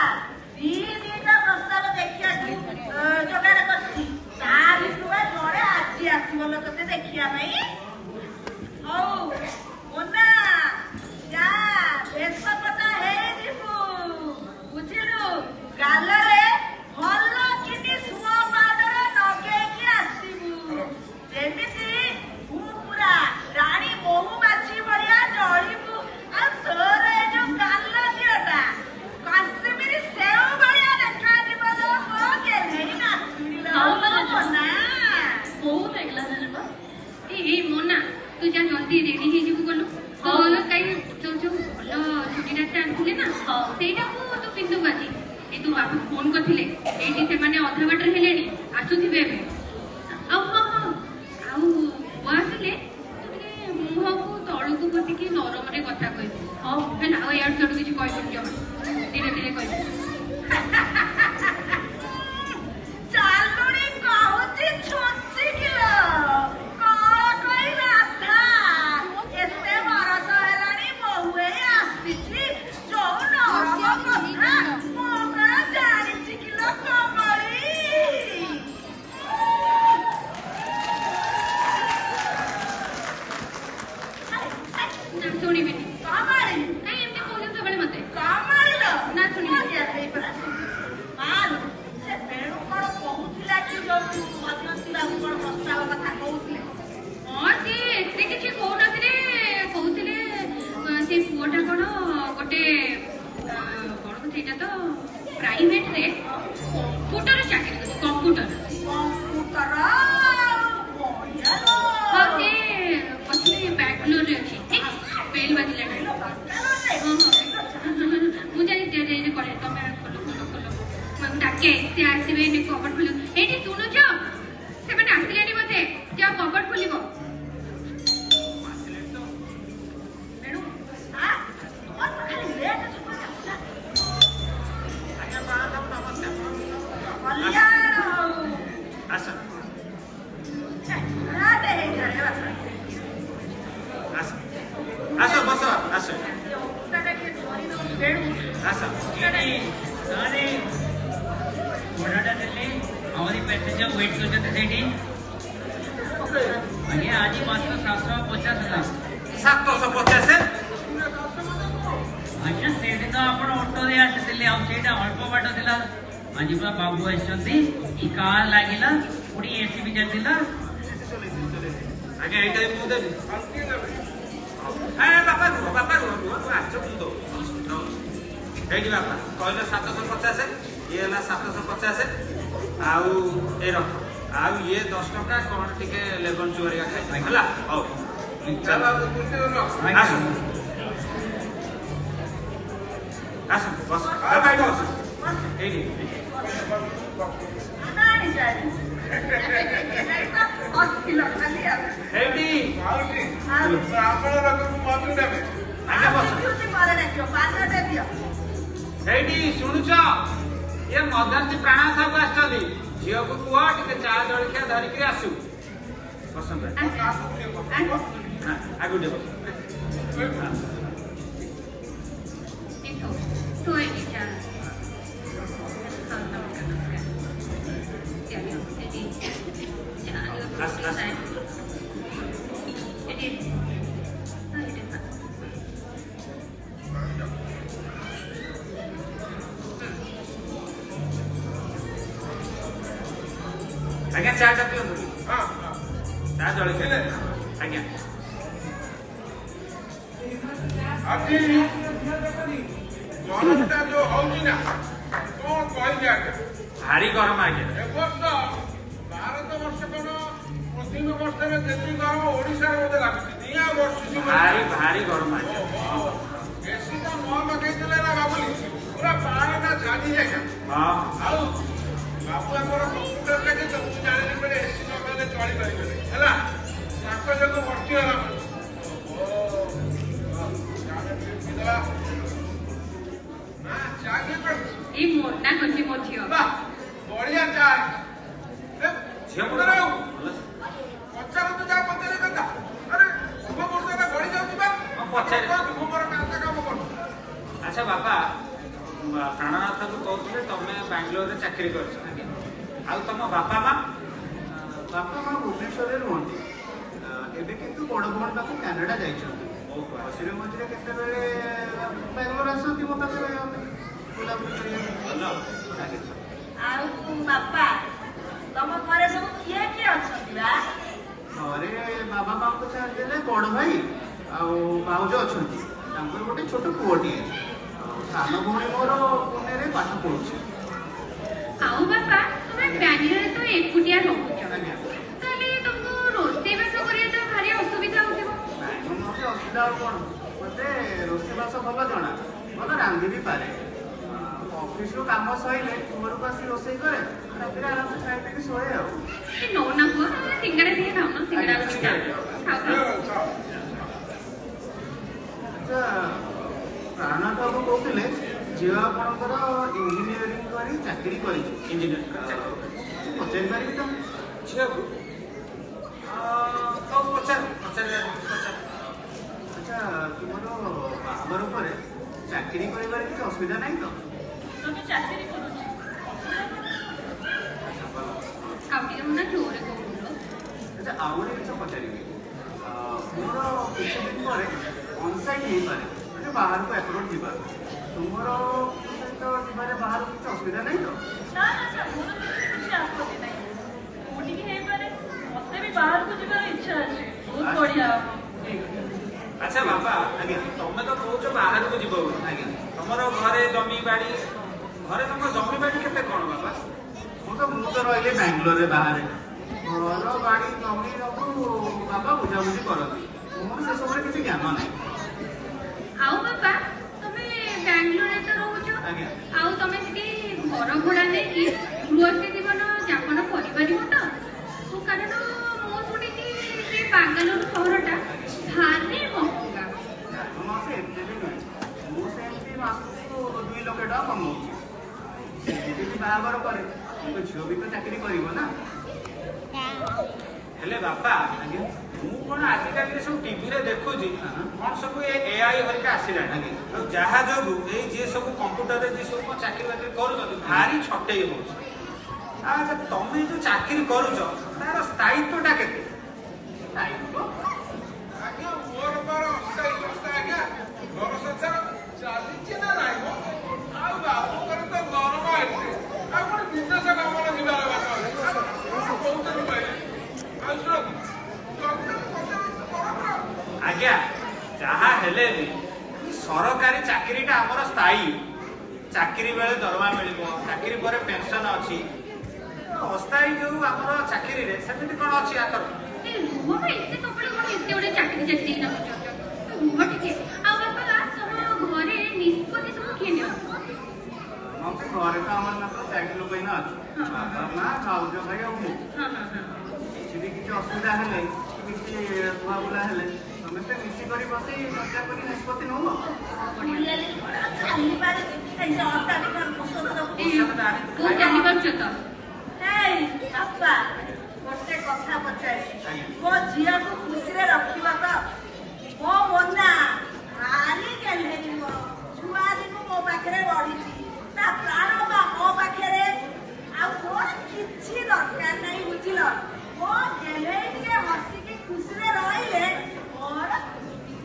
ଦିଟା ପ୍ରସ୍ତାବ ଦେଖିବାକୁ ଯୋଗାଡ଼ କରିଛି ତା ଭିତରୁ ଜଣେ ଆଜି ଆସିବଲ ତତେ ଦେଖିବା ପାଇଁ ହଉ ମୋନା ଯା ବେଶପଟା ହେଇଯିବୁ ବୁଝିଲୁ ଗାଲରେ ଭଲ କିନି ସୁଅ ପାଉଡର ଲଗେଇକି ଆସିବୁ ଯେମିତି ତୁ ପୁରା ରାଣୀ ମହୁମାଛି ଭଳିଆ ଜଳିବୁ ଆଉ ତୋର ଏ ଯୋଉ ଗାଲ ଦିଅଟା କାଶ୍ମୀରୀ ସେଉ ଭଳିଆ ଦେଖାଯିବ ଲୋ ମୋ କେଭେଇ ନାଚୁଣିଲ ମୋନା ବହୁତ ହେଇଗଲା ବା ଏଇ ମୋନା ତୁ ଯା ଜଲ୍ଦି ରେଡି ହେଇଯିବୁ ଗଲୁ ତ କାଇଁ ତୋ ଯୋଉ ଭଲ ଚୁଟିଟା ଆଣିଥିଲେ ନା ସେଇଟାକୁ ତୁ ପିନ୍ଧୁ ଆଜି ଏ ତୋ ବାପା ଫୋନ କରିଥିଲେ ଏଇଠି ସେମାନେ ଅଧା ବାଟରେ ହେଲେଣି ଆସୁଥିବେ ଏବେ ଆଉ ହଁ ହଁ ଆଉ ପୁଅ ଆସିଲେ ତୁ ଟିକେ ମୁହଁକୁ ତଳକୁ ବସିକି ନରମରେ କଥା କହିବୁ ହଉ ହେଲା ଆଉ ଇଆଡୁ ସିଆଡୁ କିଛି କହିବୁନି ଜମା ଧୀରେ ଧୀରେ କହିବୁ ଚାଲୁଣି କହୁଛି ଛୁଞ୍ଚି କିଲୋ କଣ କହିଲା ଏତେ ବରଷ ହେଲାଣି ବୋହୁ ଏଇ ଆସିଛି ଯୋଉ ନରମ କଥା ମୁଁ କଣ ଜାଣିଛି କିଲୋ କମଳି ନା ଶୁଣିବିନି କମଳି କାଇଁ ଏମିତି କହୁଛୁ ସବୁବେଳେ ମତେ କମଳିଲୋ ନା ଶୁଣିବିନି ମାଲୋ ସେ ବେଣୁ କଣ କହୁଥିଲା କି ଯୋଉ ମଧ୍ୟସ୍ଥି ବାବୁ କଣ ପ୍ରସ୍ତାବ କଥା କହୁଥିଲେ ହଁ ସିଏ ଏତେ କିଛି କହୁନଥିଲେ କହୁଥିଲେ ସେ ପୁଅଟା କଣ ଗୋଟେ କଣ ସେଇଟା ତ ପ୍ରାଇଭେଟରେ କମ୍ପ୍ୟୁଟର ଚାକିରି କରୁଛି କମ୍ପ୍ୟୁଟର ବଢିଆ ହଁ ସେ ପଛରେ ବାଙ୍ଗାଲୋରରେ ଅଛି ବେଲ ବାଜିଲାଣି ହଁ ମୁଁ ଜାଣି କରେ ତମେ ଖୋଲ ଖୋଲ ଖୋଲ ମୁଁ ଡାକେ ସେ ଆସିବେ ଏଠି କବଟ ଖୋଲିବ ଏଇଠି ଶୁଣୁଛ ସେମାନେ ଆସିଲେଣି ବୋଧେ ଯାଅ କବଟ ଖୋଲିବ ଆସ ବସ ଆସ ଆସ ଘୋଡ଼ାଟା ଦେଲେ ଆମରି ପ୍ୟାସେଞ୍ଜର ୱେଟ୍ କରୁଛନ୍ତି ସେଇଠି ଆଜ୍ଞା ଆଜି ମାତ୍ର 750 ହେଲା 750 ଆଜ୍ଞା ସେଇଠି ତ ଆପଣ ଅଟୋରେ ଆସିଥିଲେ ଆଉ ସେଇଟା ଅଳ୍ପ ବାଟ ଥିଲା ଆଜି ପୁରା ବାବୁ ଆସିଛନ୍ତି ଇ କାର ଲାଗିଲା ପୁଣି ଏସି ବି ଚାଲିଥିଲା ଆଜ୍ଞା ଏଇଟା ମୁଁ ଦେବି ବାପା ରୁହ ଆସ ମୁଁ ଦଉଛି ହେଇଟି ବାପା କହିଲେ 750 ଇଏ ହେଲା 750 ଆଉ ଏ ରଖ ଆଉ ଇଏ 10 ଟଙ୍କା କଣ ଟିକେ ଲେବନ ଚୁଆରିଆ ଖାଇ ହେଲା ହଉ ଆସ ବସ ଏଇଠି ହେଇଟି ହେଇଟି ଶୁଣୁଛ ଇଏ ମଧ୍ୟସ୍ଥି ପ୍ରାଣ ସବୁ ଆସିଛନ୍ତି ଝିଅକୁ କୁହ ଟିକେ ଚା ଜଳଖିଆ ଧରିକି ଆସୁ ପସନ୍ଦ ଆଗକୁ ଟିକେ ଆଜ୍ଞା ଚାଟା ପିଅନ୍ତୁ ଚା ଜଳଖିଆ ଆଜ୍ଞା ଆଜି ଗରମଟା ଯୋଉ ହଉଛି ନା କଣ କହିବି ଆଜ୍ଞା ଭାରି ଗରମ ଆଜ୍ଞା ଏ ବର୍ଷ ଭାରତ ବର୍ଷ କଣ ପଶ୍ଚିମ ବର୍ଷରେ ଯେତିକି ଗରମ ଓଡିଶାରେ ବୋଧେ ଲାଗୁଛି ନିଆଁ ବର୍ଷୁଛି ଭାରି ଗରମ ଆଜ୍ଞା ଏସି ତ ନ ଲଗେଇଥିଲେ ନା ବାନ୍ଧି ଯାଇଛ ହଁ ଆଉ ବାବୁ ଆମର କମ୍ପ୍ୟୁଟର ଲାଗି ତ ମୁଁ ଜାଣିଲି ପରେ ଏସି ନଗଲେ ଚଳିପାରିବେନି ହେଲା ତାଙ୍କ ଯୋଗୁଁ ଭର୍ତ୍ତି ହେଲା ନା ଚା କିଏ କରୁଛି ଏଇ ମୋଟା କରିଛି ମୋ ଝିଅ। ବାଃ ବଢିଆ ଚା ଝିଅ ପଚାରନ୍ତୁ ଯାହା ପଚାରେ କଥା ଆରେ ଶୁଭ ବର୍ଷରେ ଗଢି ଯାଉଛି ବା ପଚାରେ। ମୁଁ ମୋର କାମ କରୁଛି ଆଚ୍ଛା ବାପା ପ୍ରାଣନାଥକୁ କହୁଥିଲେ ତମେ ବାଙ୍ଗାଲୋରରେ ଚାକିରି କରିଛ ଆଉ ତମ ବାପା ମା ବାପା ମା ଭୁବନେଶ୍ୱରରେ ରୁହନ୍ତି ଏବେ କିନ୍ତୁ ବଡ଼ ଭଉଣୀ ପାଖକୁ କାନାଡା ଯାଇଛନ୍ତି ମଝିରେ ମଝିରେ କେତେବେଳେ ବାଙ୍ଗାଲୋର ଆସନ୍ତି ମୋ ପାଖରେ ରହିବା ପାଇଁ ବୁଲାବୁଲି କରିବା ପାଇଁ। ଭଲ ଆଉ ବାପା ତମ ଘରେ ସବୁ କିଏ କିଏ ଅଛନ୍ତି ବା? ଘରେ ବାବା ମାଙ୍କୁ ଛାଡ଼ିଦେଲେ ବଡ଼ ଭାଇ ଆଉ ଭାଉଜ ଅଛନ୍ତି ତାଙ୍କର ଗୋଟେ ଛୋଟ ପୁଅଟିଏ ଆଉ ସାନ ଭଉଣୀ ମୋର ପୁନେରେ ପାଠ ପଢୁଛି। ଆଉ ବାପା ତମେ ବାଙ୍ଗାଲୋରରେ ତ ଏକୁଟିଆ ରହୁଛ ଆଜ୍ଞା ତାହେଲେ ତମକୁ ରୋଷେଇବାସ କରିବା ତ ଭାରି ଅସୁବିଧା ହଉଥିବ। ବାଙ୍ଗଲୋର ମୋତେ ଅସୁବିଧା ଆଉ କ'ଣ ମୋତେ ରୋଷେଇବାସ ଭଲ ଜଣା ଭଲ ରାନ୍ଧି ବି ପାରେ ଅଫିସରୁ କାମ ସରିଲେ ଘରକୁ ଆସି ରୋଷେଇ କରେ ରାତିରେ ଆରାମସେ ଖାଇ ପିଇକି ଶୋଏ ଆଉ। ଏ ନଉନା ପୁଅ ତମେ ସିଙ୍ଗଡ଼ା ଟିକେ ଖାଉନ ସିଙ୍ଗଡ଼ା ଖାଉ ଖାଉ। ଆଚ୍ଛା ପ୍ରାଣନାଥ ବାବୁ କହୁଥିଲେ ଝିଅ ଆପଣଙ୍କର ଇଞ୍ଜିନିୟରିଂ କରି ଚାକିରି କରିଛି ଇଞ୍ଜିନିୟର ପଚାରି ପାରିବି ତ? ଝିଅକୁ ହଉ ପଚାର ପଚାର ଆଚ୍ଛା ତୁମର ବାହାଘର ପରେ ଚାକିରି କରିବାରେ କିଛି ଅସୁବିଧା ନାହିଁ ତ? ତମେ ଚାକିରି କରୁଛି ଆଉ ଟିକେ ମୁନା ଜୋରେ କହୁଥିଲ। ଆଚ୍ଛା ଆଉ ଗୋଟେ ଜିନିଷ ପଚାରିବି ମୋର କିଛି ଦିନ ପରେ ଅନସାଇଟ୍ ହେଇପାରେ ମାନେ ବାହାରକୁ ଆପ୍ରୋଚ୍ ଯିବାର ତୁମର ସହିତ ଯିବାରେ ବାହାରକୁ କିଛି ଅସୁବିଧା ନାହିଁ ତ? ନା ମୋର କିଛି ଆପତ୍ତି ନାହିଁ କୋଉଠିକି ହେଇପାରେ ମତେ ବି ବାହାରକୁ ଯିବାର ଇଚ୍ଛା ଅଛି ବହୁତ ବଢିଆ ହବ। ଠିକ୍ ଅଛି। ଆଚ୍ଛା ବାପା ଆଜ୍ଞା ତମେ ତ କହୁଛ ବାହାରକୁ ଯିବ ବୋଲି ଆଜ୍ଞା ତମର ଘରେ ଜମି ବାଡି ଘରେ ତମ ଜମି ବାଡି କେତେ କଣ ବାପା ମୁଁ ତ ରହିଲି ବାଙ୍ଗାଲୋରରେ ବାହାରେ ଘର ବାଡ଼ି ଜମି ସବୁ ବାବା ବୁଝାବୁଝି କରନ୍ତି ମୋର ସେସବୁରେ କିଛି ଜ୍ଞାନ ନାହିଁ। ଆଉ ବାପା ତମେ ବାଙ୍ଗାଲୋରରେ ତ ରହୁଛ ଆଜ୍ଞା ଆଉ ତମେ ସେଠି ଘର ଭଡ଼ା ନେଇକି ଗୃହସ୍ଥୀ ଜୀବନ ଯାପନ କରିପାରିବ ତ? କାରଣ ମୁଁ ଶୁଣିଛି ସେ ବାଙ୍ଗାଲୋର ସହରଟା ଭାରି ମହଙ୍ଗା। ମୁଁ ସେ ଏତେ ବି ନୁହେଁ ମୁଁ ସେମିତି ମାସକୁ 2 ଲକ୍ଷ ଟଙ୍କା କମାଉଛି ସେମିତି ବି ବାହାଘର କରେ କିନ୍ତୁ ଝିଅ ବି ତ ଚାକିରି କରିବ ନା। ହେଲେ ବାପା ଆଜ୍ଞା ମୁଁ କଣ ଆଜିକାଲି ସବୁ ଟିଭିରେ ଦେଖୁଛି କଣ ସବୁ ଏଆଇ ହରିକା ଆସିଲାଣି ଆଜ୍ଞା ଆଉ ଯାହା ଯୋଗୁ ଏଇ ଯିଏ ସବୁ କମ୍ପ୍ୟୁଟରରେ ଯିଏ ସବୁ କଣ ଚାକିରି ବାକିରି କରୁଛନ୍ତି ଭାରି ଛଟେଇ ହଉଛି। ଆଚ୍ଛା ତମେ ଯୋଉ ଚାକିରି କରୁଛ ତାର ସ୍ଥାୟିତ୍ୱଟା କେତେ? ଆଜ୍ଞା ମୋର ବଡ଼ ଅସ୍ଥାୟୀ ସଂସ୍ଥା ଆଜ୍ଞା ଘର ସଂସାର ଚାଲିଛି ନା ନାହିଁ ମ ଆଉ ବାବୁଙ୍କର ତ ଦରମା ଏତେ ଆଉ ପୁଣି ବିଦେଶ ଗମନ ଯିବାର ବାଟ କହୁଛନ୍ତି କହିଲେ ଆଉ ଶୁଣନ୍ତୁ ଆଜ୍ଞା ଯାହା ହେଲେ ବି ସରକାରୀ ଚାକିରିଟା ଆମର ସ୍ଥାୟୀ ଚାକିରି ବେଳେ ଦରମା ମିଳିବ ଚାକିରି ପରେ ପେନସନ ଅଛି ଅସ୍ଥାୟୀ ଯୋଉ ଆମର ଚାକିରିରେ ସେମିତି କଣ ଅଛି ଆଙ୍କର? ରୁହ ଏତେ ସବୁବେଳେ କଣ ଏତେ ଗୋଟେ ଚାକିରି ଚାକିରି ନା ପଚାରୁଛ ରୁହ ଟିକେ। ଆଉ ବାପା ତମ ଘରେ ନିଷ୍ପତ୍ତି ସବୁ କିଏ ନିଅନ୍ତି? ମତେ ଘରେ ତ ଆମର ମାତ୍ର 4 ଲୋକ ଏଇନା ଅଛୁ ବାବା ମା ଭାଉଜ ଭାଇ ଆଉ ମୁଁ କିଛି ବି କିଛି ଅସୁବିଧା ହେଲେ କିଛି ବୁଲା ହେଲେ ସମସ୍ତେ ମିଶିକରି ବସି ଚର୍ଚ୍ଚା କରି ନିଷ୍ପତ୍ତି ନଉ। ତୁ ଜାଣିପାରୁଛ ତ? ବାପା ଗୋଟେ କଥା ପଚାରିବି ମୋ ଝିଅକୁ ଖୁସିରେ ରଖିବ ତ? ମୋ ମନା ଭାରି ଗେହ୍ଲେଇ ଛୁଆ ଦିନୁ ମୋ ପାଖରେ ବଢିଛି ତା ପ୍ରାଣ ବା ମୋ ପାଖରେ ଆଉ ମୋର କିଛି ଦରକାର ନାହିଁ ବୁଝିଲ। ମୋ ଗେହ୍ଲେଇ ଟିକେ ହସିକି ଖୁସିରେ ରହିଲେ ମୋର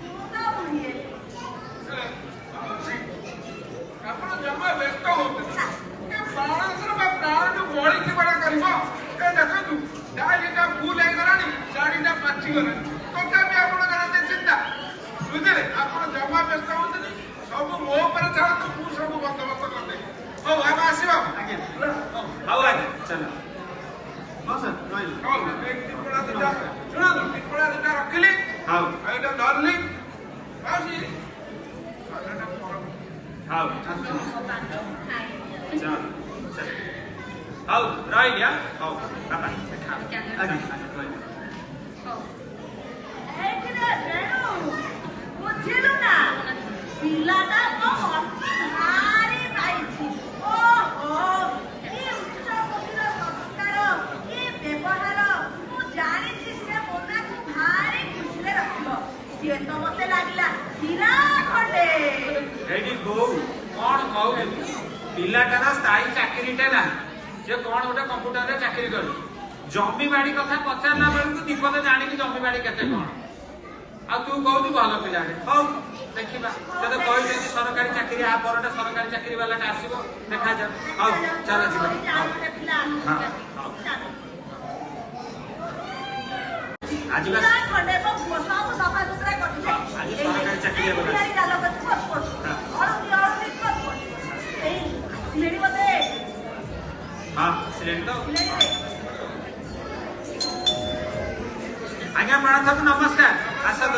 ମୁଣ୍ଡ ବୁଲିଏ। ଆପଣ ଜମା ବ୍ୟସ୍ତ ହୁଅନ୍ତୁ ପ୍ରାଣଠୁ ବଳିକି ବଡ କରିବ ଏ ଦେଖନ୍ତୁ ଡାଳିଟା ଫୁଲ ହେଇଗଲାଣି ଶାଢୀଟା ପାଚିଗଲାଣି ତଥାପି ଆପଣ ଜାଣନ୍ତି ଚିନ୍ତା ବୁଝିଲେ ଆପଣ ଜମା ବ୍ୟସ୍ତ ହୁଅନ୍ତୁନି ସବୁ ମୋ ଉପରେ ଛାଡ଼ନ୍ତୁ ମୁଁ ସବୁ ବନ୍ଦୋବସ୍ତ କରିଦେବି। ହଉ ଆମେ ଆସିବା ଆଜ୍ଞା ହଉ ଆଜ୍ଞା ଚାଲ ହଁ ସାର୍ ରହିଲି। ହଉ ଟିପଣା ଦିଟା ଶୁଣନ୍ତୁ ଟିପଣା ଦିଟା ରଖିଲି ହଉ ଏଇଟା ଧରିଲି ହଉ चल चल हौ रहिलिया हौ बाबा ଆଜ୍ଞା ରହିଲି। ଏଇଥିରେ ବେଣୁ ବୁଝିଲୁ ନା ପିଲାଟା ତ ଭାରି ପାଇଛି। ଓହୋ କି ଉଚ୍ଚ କୋଟିର ସଂସ୍କାର କି ବ୍ୟବହାର। ମୁଁ ଜାଣିଛି ସେ ମୋନାକୁ ଭାରି ଖୁସିରେ ରଖିବ। ସିଏ ତ ମତେ ଲାଗିଲା ହୀରା ଖଣ୍ଡେ। ଏଇଠି ବୋଉ କଣ କହୁଛୁ ପିଲାଟାର ସ୍ଥାୟୀ ଚାକିରିଟା ନା ସେ କଣ ଗୋଟେ କମ୍ପ୍ୟୁଟରରେ ଚାକିରି କରୁଛି ଜମି ବାଡି କଥା ପଚାରିଲା ବେଳକୁ ଦୀପଦ ଜାଣିକି ଜମି ବାଡି କେତେ କଣ ଆଉ ତୁ କହୁଛୁ ଭଲ ପିଲାଟେ ହଉ ଦେଖିବା ସେ ତ କହିଛନ୍ତି ସରକାରୀ ଚାକିରି ଆ ପରଟା ସରକାରୀ ଚାକିରି ବାଲାଟା ଆସିବ ଦେଖାଯାଉ ହଉ ଚାଲ ଯିବା ଆଜି ବା ଖଣ୍ଡେ ସବୁ ସଫାସୁତୁରା କରିଛି। ଆଜି ସରକାରୀ ଚାକିରି ହଁ ସିଲେଣି ତ ଆଜ୍ଞା ପ୍ରଣାମ ନମସ୍କାର ଆସନ୍ତୁ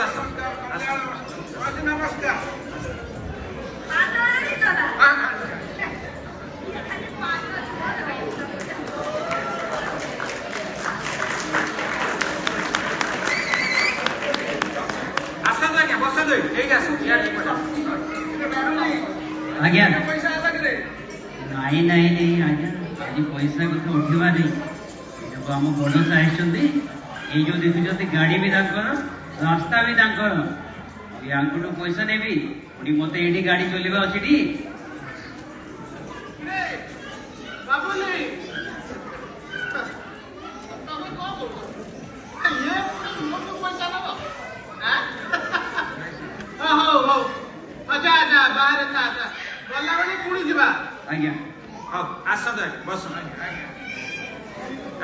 ଆସନ୍ତୁ ନମସ୍କାର। ଆସନ୍ତୁ ଆଜ୍ଞା ବସନ୍ତୁ ଏଇଠି ଆସନ୍ତୁ ଆଜ୍ଞା ପଇସା ହେଲା କି ନାଇଁ ନାଇଁ ନାଇଁ ଆଜ୍ଞା ଆଜି ପଇସା କଥା ଉଠିବା ନାହିଁ ଏଇଟାକୁ ଆମ ବଡ ଆସିଛନ୍ତି ଏଇ ଯୋଉ ଦେଖୁଛନ୍ତି ଗାଡି ବି ତାଙ୍କର ରାସ୍ତା ବି ତାଙ୍କର ୟାଙ୍କଠୁ ପଇସା ନେବି ପୁଣି ମତେ ଏଇଠି ଗାଡି ଚଲେଇବା ଅଛି ଟି ବାବୁଲି ତମେ କଣ କରୁଛ ଇଏ ମୋଠୁ ପଇସା ନବ ହଉ ହଉ ଯା ଯା ବାହାରେ ଯା ଯା ଗଲାବେଳେ ପୁଣି ଯିବା। ଆଜ୍ଞା ହଉ ଆସନ୍ତୁ ଆଜ୍ଞା ବସନ୍ତୁ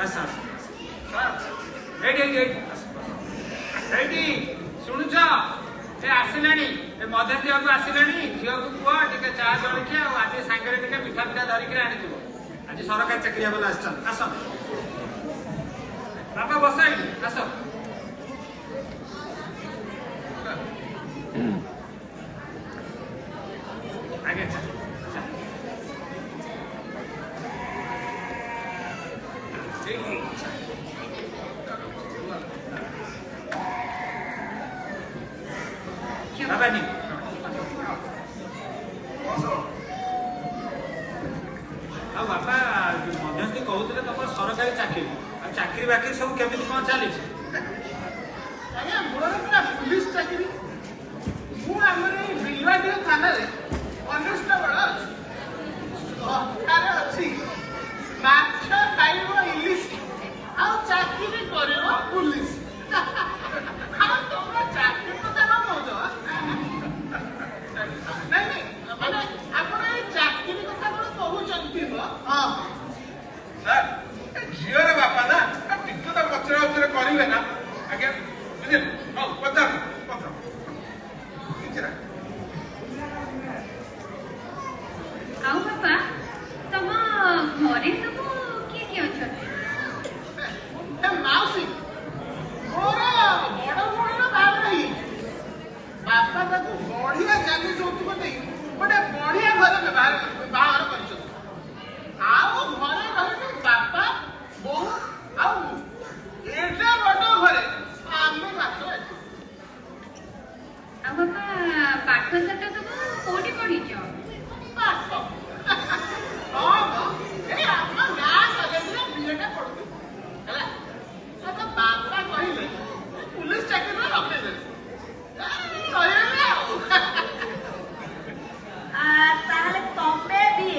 ଆସ ଆସ ଏଇଠି ଏଇଠି ଏଇଠି ଏଇଠି ଶୁଣୁଛ ସେ ଆସିଲାଣି ଏ ମଦନ ଝିଅକୁ ଆସିଲାଣି ଝିଅକୁ କୁହ ଟିକେ ଚା ଜଳଖିଆ ଆଉ ଆଜି ସାଙ୍ଗରେ ଟିକେ ମିଠା ମିଠା ଧରିକିରି ଆଣିଥିବ ଆଜି ସରକାରୀ ଚାକିରିଆ ବାଲା ଆସିଛନ୍ତି ଆସ ବାପା ବସ ଏଇଠି ଆସ ଆଜ୍ଞା ଚା ବାବାନି ଆଉ ବାପା ମଧ୍ୟସ୍ଥି କହୁଥିଲେ ତମର ସରକାରୀ ଚାକିରି ଆଉ ଚାକିରି ବାକିରି ସବୁ କେମିତି କଣ ଚାଲିଛି ଆଜ୍ଞା ମୋର ପୁରା ପୁଲିସ ଚାକିରି ମୁଁ ଆମର ଏଇ ବିଲବାଡିଆ ଥାନାରେ କନେଷ୍ଟବଳ ଅଛି ସରକାର ଅଛି ମାଛ ଖାଇବ ଇଲିଶ ଆଉ ଚାକିରି କରିବ ପୁଲିସ ଆଉ ତମର ଚାକିରି କଥା କଣ କହୁଛ ନାଇଁ ନାଇଁ ମାନେ ଆପଣ ଏଇ ଚାକିରି କଥା କଣ କହୁଛନ୍ତି ସାର୍ ଝିଅର ବାପା ନା ଟିକେ ତ ପଚରା ଉଚରା କରିବେ ନା ଆଜ୍ଞା ବୁଝିଲେ ହଉ ପଚାର କିଛି ନାହିଁ ଆଉ ବାପା ତମ ଘରେ ସବୁ କିଏ କିଏ ଅଛନ୍ତି ମାଉସୀ ମୋର ବଡ ଭଉଣୀର ବାହାଘର ହେଇଯାଇଛି ବାପା ତାକୁ ବଢିଆ ଜାନି ଯୌତୁକ ଦେଇ ଗୋଟେ ବଢିଆ ଘରେ ବାହାଘର କରିଛନ୍ତି ଆଉ ଘରେ ରହିବେ ବାପା ବୋଉ ଆଉ ମୁଁ ଏଟା ବଡ ଘରେ ଆମେ ମାତ୍ର ଏଠି ଆଉ ବାପା ପାଠ ସାଠ ସବୁ କୋଉଠି ପଢିଛ ପାଠ ହଁ ଏଇ ଆମ ଗାଁ କଲେଜରେ ବିଏଟା ପଢୁଛୁ ହେଲା ତ ବାପା କହିଲେ ପୁଲିସ ଚାକିରିରେ ରଖେଇଦେଲେ ରହିଗଲେ ଆଉ ତାହେଲେ ତମେ ବି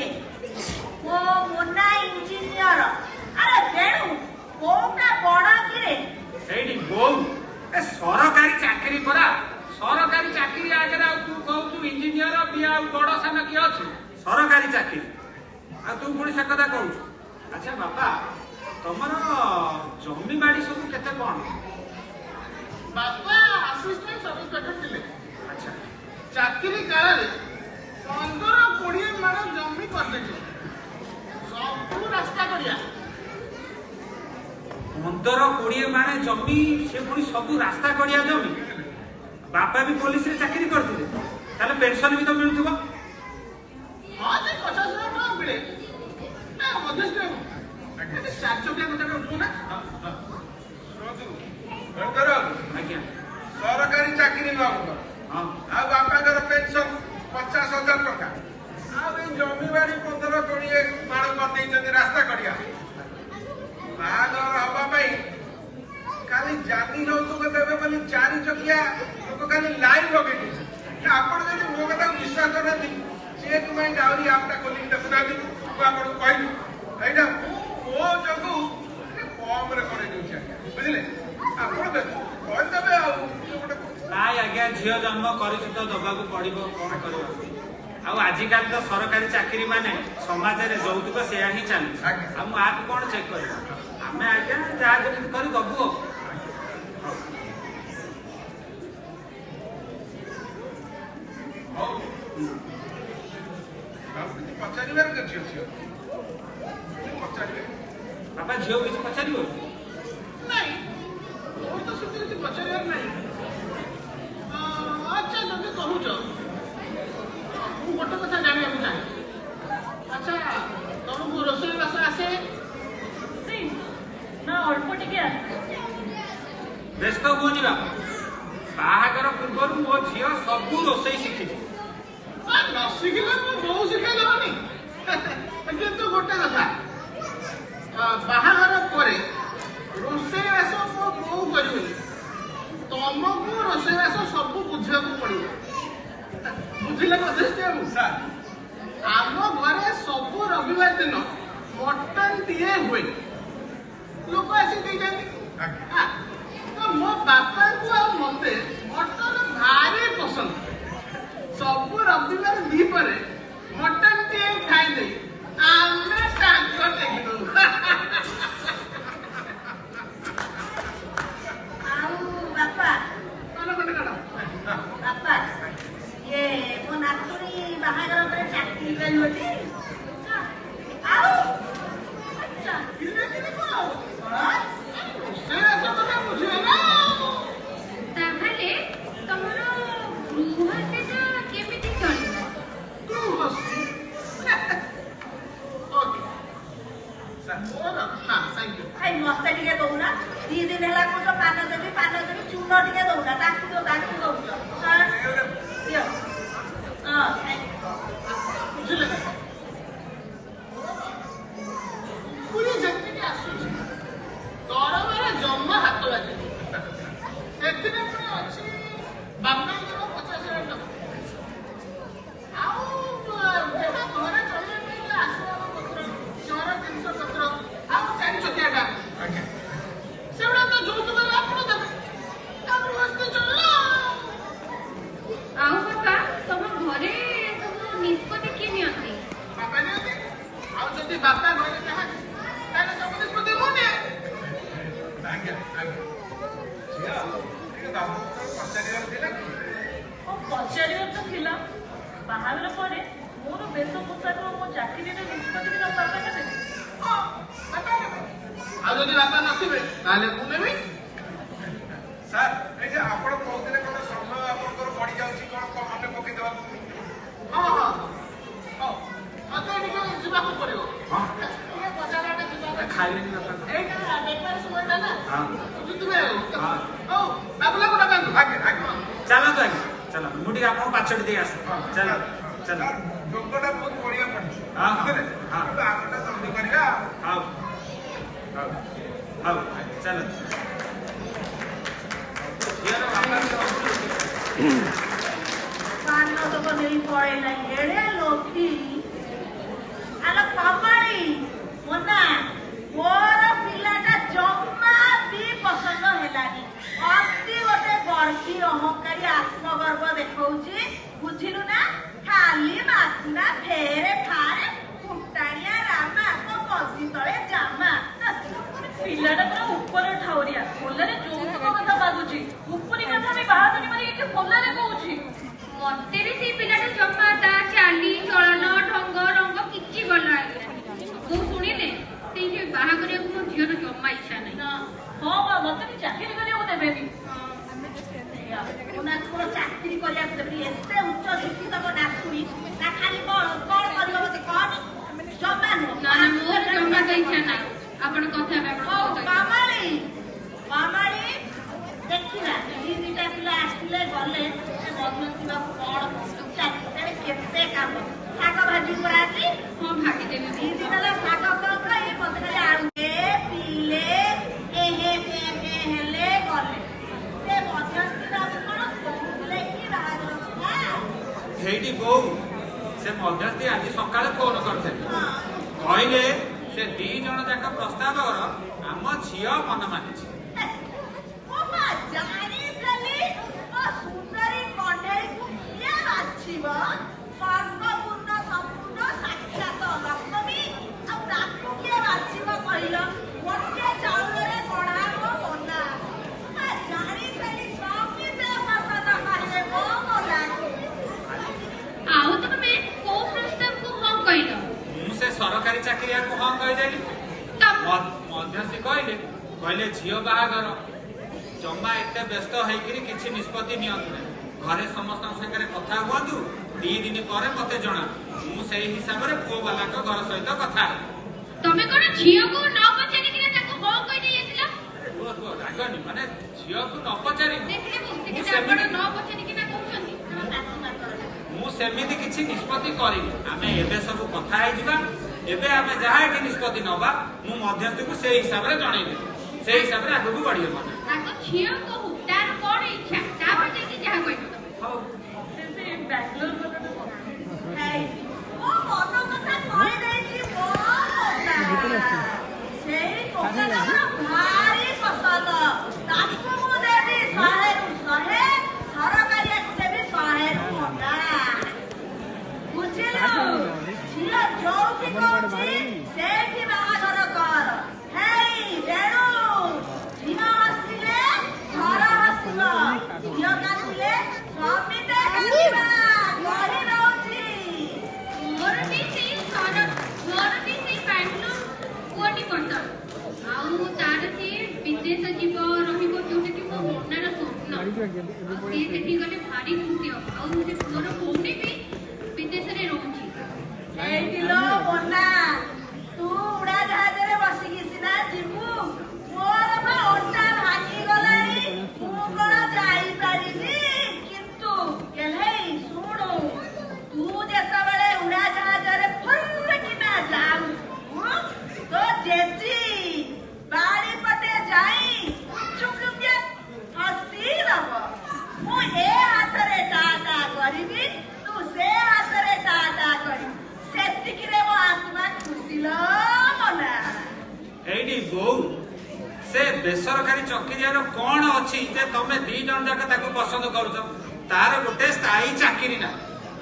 ମୋ ମୋନା ଇଞ୍ଜିନିୟର ଆରେ ବେଣୁ କୋଉଟା ବଡ କିରେ ଏଇଠି ବୋଉ ଏ ସରକାରୀ ଚାକିରି ପରା ସରକାରୀ ଚାକିରି ଆଗରେ ଆଉ ତୁ କହୁଛୁ ଇଞ୍ଜିନିୟର ବି ଆଉ ବଡ ସାନ କିଏ ଅଛି ସରକାରୀ ଚାକିରି ଆଉ ତୁ ପୁଣି ସେ କଥା କହୁଛୁ ଆଚ୍ଛା ବାପା ତମର ଜମି ବାଡି ସବୁ କେତେ କଣ ବାପା ଆସିଷ୍ଟାଣ୍ଟ ସବ୍ ଇନ୍ସପେକ୍ଟର ଥିଲେ ଆଚ୍ଛା ଚାକିରି କାଳରେ 15-20 ମାଣ ଜମି କରିଦେଇଥିଲେ ସବୁ ରାସ୍ତା କରିବା 15-20 ମାଣେ ଜମି ସେ ପୁଣି ସବୁ ରାସ୍ତା କଡିଆ ଜମି ବାପା ବି ପୋଲିସରେ ଚାକିରି କରିଥିଲେ ତାହେଲେ ପେନସନ ବି ତ ମିଳୁଥିବ ହଁ ଯେ 50,000 ଟଙ୍କା ମିଳେ ଜମିବାଡି 15-20 ମାଣ କରିଦେଇଛନ୍ତି ରାସ୍ତା କଡିଆ। ବାହାଘର ହବା ପାଇଁ ଖାଲି ଜାନି ଯୌତୁକ ଦେବେ ବୋଲି 4 ଚକିଆ ଲୋକ ଖାଲି ଲାଇନ ଲଗେଇ ଦେଇଛନ୍ତି। ଆପଣ ଯଦି ମୋ କଥାକୁ ବିଶ୍ୱାସ କରନ୍ତି ଚେକ୍ ପାଇଁ ଡାଉରୀ ଆପଟା ଖୋଲିକି ଦେଖୁନାହାନ୍ତି। ମୁଁ ଆପଣଙ୍କୁ କହିଲି ଏଇଟା ମୋ ଯୋଗୁ କମରେ କରେଇ ଦେଉଛି ଆଜ୍ଞା, ବୁଝିଲେ? ଆପଣ କହିଦେବେ ଆଉ ଗୋଟେ ନାଇଁ ଆଜ୍ଞା, ଝିଅ ଜନ୍ମ କରିଛୁ ତ ଦବାକୁ ପଡିବ, କଣ କରିବା। ଆଉ ଆଜିକାଲି ତ ସରକାରୀ ଚାକିରି ମାନେ ସମାଜରେ ଯୌତୁକ ସେୟା ହିଁ ଚାଲିଛି। ଆଉ ମୁଁ ଆକୁ କଣ ଚେକ୍ କରିବା? ଆମେ ଆଜ୍ଞା ଯାହା ଯେମିତି କରି ଦବୁ ଆଉ। ପଚାରିବାର କିଛି ଅଛି? ପଚାରିବେ ବାପା ଝିଅ କିଛି ପଚାରିବ? ନାଇଁ, ମୋର ତ ସେମିତି କିଛି ପଚାରିବାର ନାହିଁ। ଆଚ୍ଛା, ଯଦି କହୁଛ ମୁଁ ଗୋଟେ କଥା ଜାଣିବାକୁ ଚାହେଁ। ଆଚ୍ଛା, ତମକୁ ରୋଷେଇ ବାସ ଆସେ? ନା ଅଳ୍ପ ଟିକେ ଆସେ। ବ୍ୟସ୍ତ ହୁଅନି ବାପା, ବାହାଘର ପୂର୍ବରୁ ମୋ ଝିଅ ସବୁ ରୋଷେଇ ଶିଖିଛି। ନ ଶିଖିଲେ ମୁଁ ବୋଉ ଶିଖେଇ ଦେବନି। କିନ୍ତୁ ଗୋଟେ କଥା, ବାହାଘର ପରେ ରୋଷେଇବାସ ମୋ ବୋଉ କରିବନି, ତମକୁ ରୋଷେଇବାସ ସବୁ ବୁଝିବାକୁ ପଡିବ। ବୁଝିଲେ ମଧ୍ୟସ୍ଥି ବାବୁ? ଆମ ଘରେ ସବୁ ରବିବାର ଦିନ ମଟନ ଟିଏ ହୁଏ, ଲୋକ ଆସି ଦେଇଯାନ୍ତି। ତ ମୋ ବାପାଙ୍କୁ ଆଉ ମତେ ମଟନ ଭାରି ପସନ୍ଦ। ସବୁ ରବିବାର ଦ୍ୱିପହରେ ମଟନ ଟିଏ ଖାଇଦେଇ ଆମେ ତାଙ୍କ ଦେଖିଦଉ। ଆଉ ବାପା ବାପା ଇଏ ମୋ ନାତୁଣୀ ବାହାଘର ପରେ ଚାକିରି କରିବ ଟି? ଆଉ ଚାକିରି ବାକିରି କଣ? ରୋଷେଇବାସ କଥା ବୁଝିବେ ନା? ତାହେଲେ ତମର ଗୃହସ୍ଥିଟା କେମିତି ଚଳିବ? ଗୃହସ୍ଥି? ଓକେ ଭାଇ ମତେ ଟିକେ ଦଉନା। 2 ଦିନ ହେଲା କହୁଛ ପାନ ଦେବି ଚୂନ ଟିକେ ଦଉନା। ତାଙ୍କୁ ଦଉଛ ଦିଅ। ବୁଝିଲେ? ପୁରୀ ଯେତିକି ଆସୁଛି ଦରମାରେ ଜମା ହାତ ବାଜିନି। ସେଥିରେ ପୁଣି ଅଛି ବାପାଙ୍କର 50,000 ଟଙ୍କା। ଆଉ ଯାହା ଘରେ ଚଳିବା ପାଇଁ ଆସିବାବପତ୍ର, ଘର ଜିନିଷ ପତ୍ର, ଆଉ 4 ଚକିଆଟା ସେଗୁଡା ତ ଯୌତୁକରେ ଆପଣ ଦେବେ। ଆଉ ବସ୍ତି ଚଳିଲା। ଆଉ ବାପା, ତମ ଘରେ ସବୁ ନିଷ୍ପତ୍ତି କିଏ ନିଅନ୍ତି? ବାପା ନିଅନ୍ତି। ଆଉ ଯଦି ବାପା ଘରେ ନାହାନ୍ତି ତାହେଲେ ସବୁ ନିଷ୍ପତ୍ତି ମୁଁ ନିଏ। ପଚାରିବାର ତ ଥିଲା। ବାହାଘର ପରେ ମୋର ବେଶ ପୋଷାକ ମୋ ଚାକିରିରେ ନିଷ୍ପତ୍ତି ବାପା ନେବେ। ଆଉ ଯଦି ବାପା ନଥିବେ ତାହେଲେ ମୁଁ ନେବି। ସାର୍, ଏଇ ଯେ ଆପଣ କହୁଥିଲେ କଣ ସମୟ ଆପଣଙ୍କର ବଢି ଯାଉଛି, କଣ ମନେ ପକେଇଦେବାକୁ? ହଁ ମତେ ଟିକେ ଯିବାକୁ ପଡିବ। ବଜାର ଆଡେ ଯିବାକୁ। ଖାଇଲେନି ବାପା? ଏଇଟା ବେପାର ସମୟଟା ନା, ବୁଝୁଥିବେ ଆଉ। ହଉ ବାବୁଲାକୁ ଡାକନ୍ତୁ। ଚାଲନ୍ତୁ ଆଜ୍ଞା, ଚାଲ। ମୁଁ ଟିକେ ଆପଣଙ୍କୁ ପାଛୋଟି ଦେଇ ଆସେ। ଚାଲ ଚାଲ। ଯୋଗଟା ବହୁତ ବଢିଆ ପଡିଛି। ହଁ ଆମଟା ଜଲ୍ଦି କରିବା। ହଉ ଚାଲ। ପାନ ତକ ନେଇ ପଳେଇଲା ଏଡେ ଲୋଭି। ଆଲୋ କମଳି ମୋନା, ମୋର ପିଲାଟା ଜମା ବି ପସନ୍ଦ ହେଲାନି। ଅତି ଗୋଟେ ଗର୍ବି ଅହଙ୍କାରୀ ଆତ୍ମଗର୍ବ ଦେଖଉଛି, ବୁଝିଲୁ ନା? ଖାଲି ମାଥୁନା ଫେରେ ଫାରେ ଫୁଟାଣିଆ ରାମା କଷି ତଳେ ଜାମା। ପିଲାଟା ପୁରା ଉପର ଠାଉରିଆ, ଖୋଲାରେ ଯୌତୁକ କଥା ମାଗୁଛି। ଉପରି କଥା ବି ବାହାଦୁରୀ ମାରି ଏଠି ଖୋଲାରେ କହୁଛି। ମତେ ବି ସେଇ ପିଲାଟା ଜମା ତା ଚାଲି ଚଳନ ଢଙ୍ଗ ରଙ୍ଗ କିଛି ଭଲ ଲାଗିଲାନି। ମୁଁ ଶୁଣିଲେ ସେଇଠି ବାହା କରିବାକୁ ମୋ ଝିଅର ଜମା ଇଚ୍ଛା ନାହିଁ। ହଁ ବା, ମତେ ବି ଚାକିରି କରିବାକୁ ଦେବେନି। ଚାକିରି କରିବାକୁ ଦେବେନି। ଏତେ ଉଚ୍ଚ ଶିକ୍ଷିତ ମୋ ନାତୁଣୀ, ନା ଖାଲି କଣ କରିବ ମତେ କହନି? ଜମା ନୁହଁ। ନା ମୋର ଜମା ତ ଇଚ୍ଛା ନାହିଁ। ଆପଣ କଥା ହେବେ। ମାମାଳି ଦେଖିଲା 2ଟା ପିଲା ଆସିଲେ ଗଲେ। ସେ ମଧ୍ୟସ୍ଥିବାକୁ କଣ ପଚାରି କେତେ କାମ। ଶାଗ ଭାଜି ପରା କରିଥିଲେ କହିଲେ ସେ 2 ଜଣ ଯାକ ପ୍ରସ୍ତାବ ଆମ ଝିଅ ମନ ମାନିଛି। ମୁଁ ବା ଜାଣିଥିଲି ମୋ ସୁନ୍ଦରୀ କଣ୍ଢେଇକୁ କିଏ ବାଛିବ? ସର୍ବପୂର୍ଣ୍ଣ ସମ୍ପୂର୍ଣ୍ଣ ସାକ୍ଷାତ ଲକ୍ଷ୍ମୀ, ଆଉ ତାକୁ କିଏ ବାଛିବ କହିଲ? ଗୋଟିଏ ଚାଉଳରେ ଗଢ଼ା ମୋ ମନା। ମୁଁ ଜାଣିଥିଲି ସମିତେ ପସନ୍ଦ କରିବେ ମୋ ମନାକୁ। ଆଉ ତମେ କୋଉ ପ୍ରସ୍ତାବକୁ ହଁ କହିଲ? ମୁଁ ସେ ସରକାରୀ ଚାକିରିଆକୁ ହଁ କହିଦେଲି। ମଧ୍ୟସ୍ଥି କହିଲେ ଝିଅ ବାହାଘର ଜମା ଏତେ ବ୍ୟସ୍ତ ହେଇକିରି କିଛି ନିଷ୍ପତ୍ତି ନିଅନ୍ତୁ ନାହିଁ, ଘରେ ସମସ୍ତଙ୍କ ସାଙ୍ଗରେ କଥା ହୁଅନ୍ତୁ, 2 ଦିନ ପରେ ମତେ ଜଣାନ୍ତୁ, ମୁଁ ସେଇ ହିସାବରେ ପୁଅ ବାଲାଙ୍କ ଘର ସହିତ କଥା ହେବି। ତମେ କଣ ଝିଅକୁ ନ ପଚାରିକିନା ତାକୁ ହଁ କହିଦେଇ ଆସିଲ? ରାଗନି, ମାନେ ଝିଅକୁ ନ ପଚାରି ନ ପଚାରିକିନା କହୁଛନ୍ତି। ମୁଁ ସେମିତି କିଛି ନିଷ୍ପତ୍ତି କରିନି। ଆମେ ଏବେ ସବୁ କଥା ହେଇଯିବା, ଏବେ ଆମେ ଯାହା ଏଠି ନିଷ୍ପତ୍ତି ନବା ମୁଁ ମଧ୍ୟସ୍ଥିକୁ ସେଇ ହିସାବରେ ଜଣେଇଦେବି, ସେଇ ହିସାବରେ ଆଗକୁ ବଢିବ। ତାଙ୍କ ଝିଅ କହୁ ତାର କଣ ଇଚ୍ଛା, ତାପରେ ଯାଇକି ଯାହା କହିବ। ହଉ ମୋ ମନ କଥା କହିଦେଇଛି ମୋ ମନା। ସେଇ ପୋକାଟା ଭାରି ପସନ୍ଦ, ତାକୁ ମୁଁ ଦେବି 100ରୁ 100, ସରକାରିଆକୁ ଦେବି 100ରୁ 100। ବୁଝିଲୁ? ଝିଅ ଯୋଉଠି କହୁଛି ସେଇଠି ବାହାଘର କର। ହେଇ ବେଣୁ, ଝିଅ ହସିଲେ ଘର ହସିବ, ଝିଅ କାନ୍ଦିଲେ ସମିତେ କାନ୍ଦିବା। କହି ଦଉଛି ମୋର ବି ସେଇ ବାଙ୍ଗଲୋର ପୁଅଟି ପସନ୍ଦ, ଆଉ ତାର ସେ ବିଦେଶ ଯିବ ରହିବ, ଯୋଉଟା କି ମୋ ମନର ସ୍ୱପ୍ନ। ସେ ସେଠି ଗଲେ ଭାରି ଖୁସି ହବ, ଆଉ ସେ ପୁଅର ଭଉଣୀ ବି ବିଦେଶରେ ରହୁଛି। ହେଇଥିଲ ମନା, ତୁ ଉଡାଜାହାଜରେ ବସିକି ସିନା ଯିବୁ, ମୋର ବା ଅଣ୍ଟା ଭାଙ୍ଗିଗଲାଣି, ମୁଁ କଣ ଯାଇପାରିବି? କିନ୍ତୁ ହେଇ ଶୁଣୁ, ତୁ ଯେତେବେଳେ ଉଡାଜାହାଜରେ ଫୁର୍କିନା ଯାଉଛୁ, ତୋ ଜେଜି ବାଡ଼ି ପଟେ ଯାଇ ଚୁକୁକିଆ ହସି ଦବ। ମୁଁ ଏ ହାତରେ ଟାଟା କରିବି, ତୁ ସେ ହାତରେ ଟାଟା କରିବୁ, ସେତିକିରେ ମୋ ଆତ୍ମା ଖୁସି ଲୋ ମନା। ଏଇଠି ବୋଉ, ସେ ବେସରକାରୀ ଚାକିରିଆର କଣ ଅଛି ଯେ ତମେ 2 ଜଣ ଯାକ ତାକୁ ପସନ୍ଦ କରୁଛ? ତାର ଗୋଟେ ସ୍ଥାୟୀ ଚାକିରି ନା,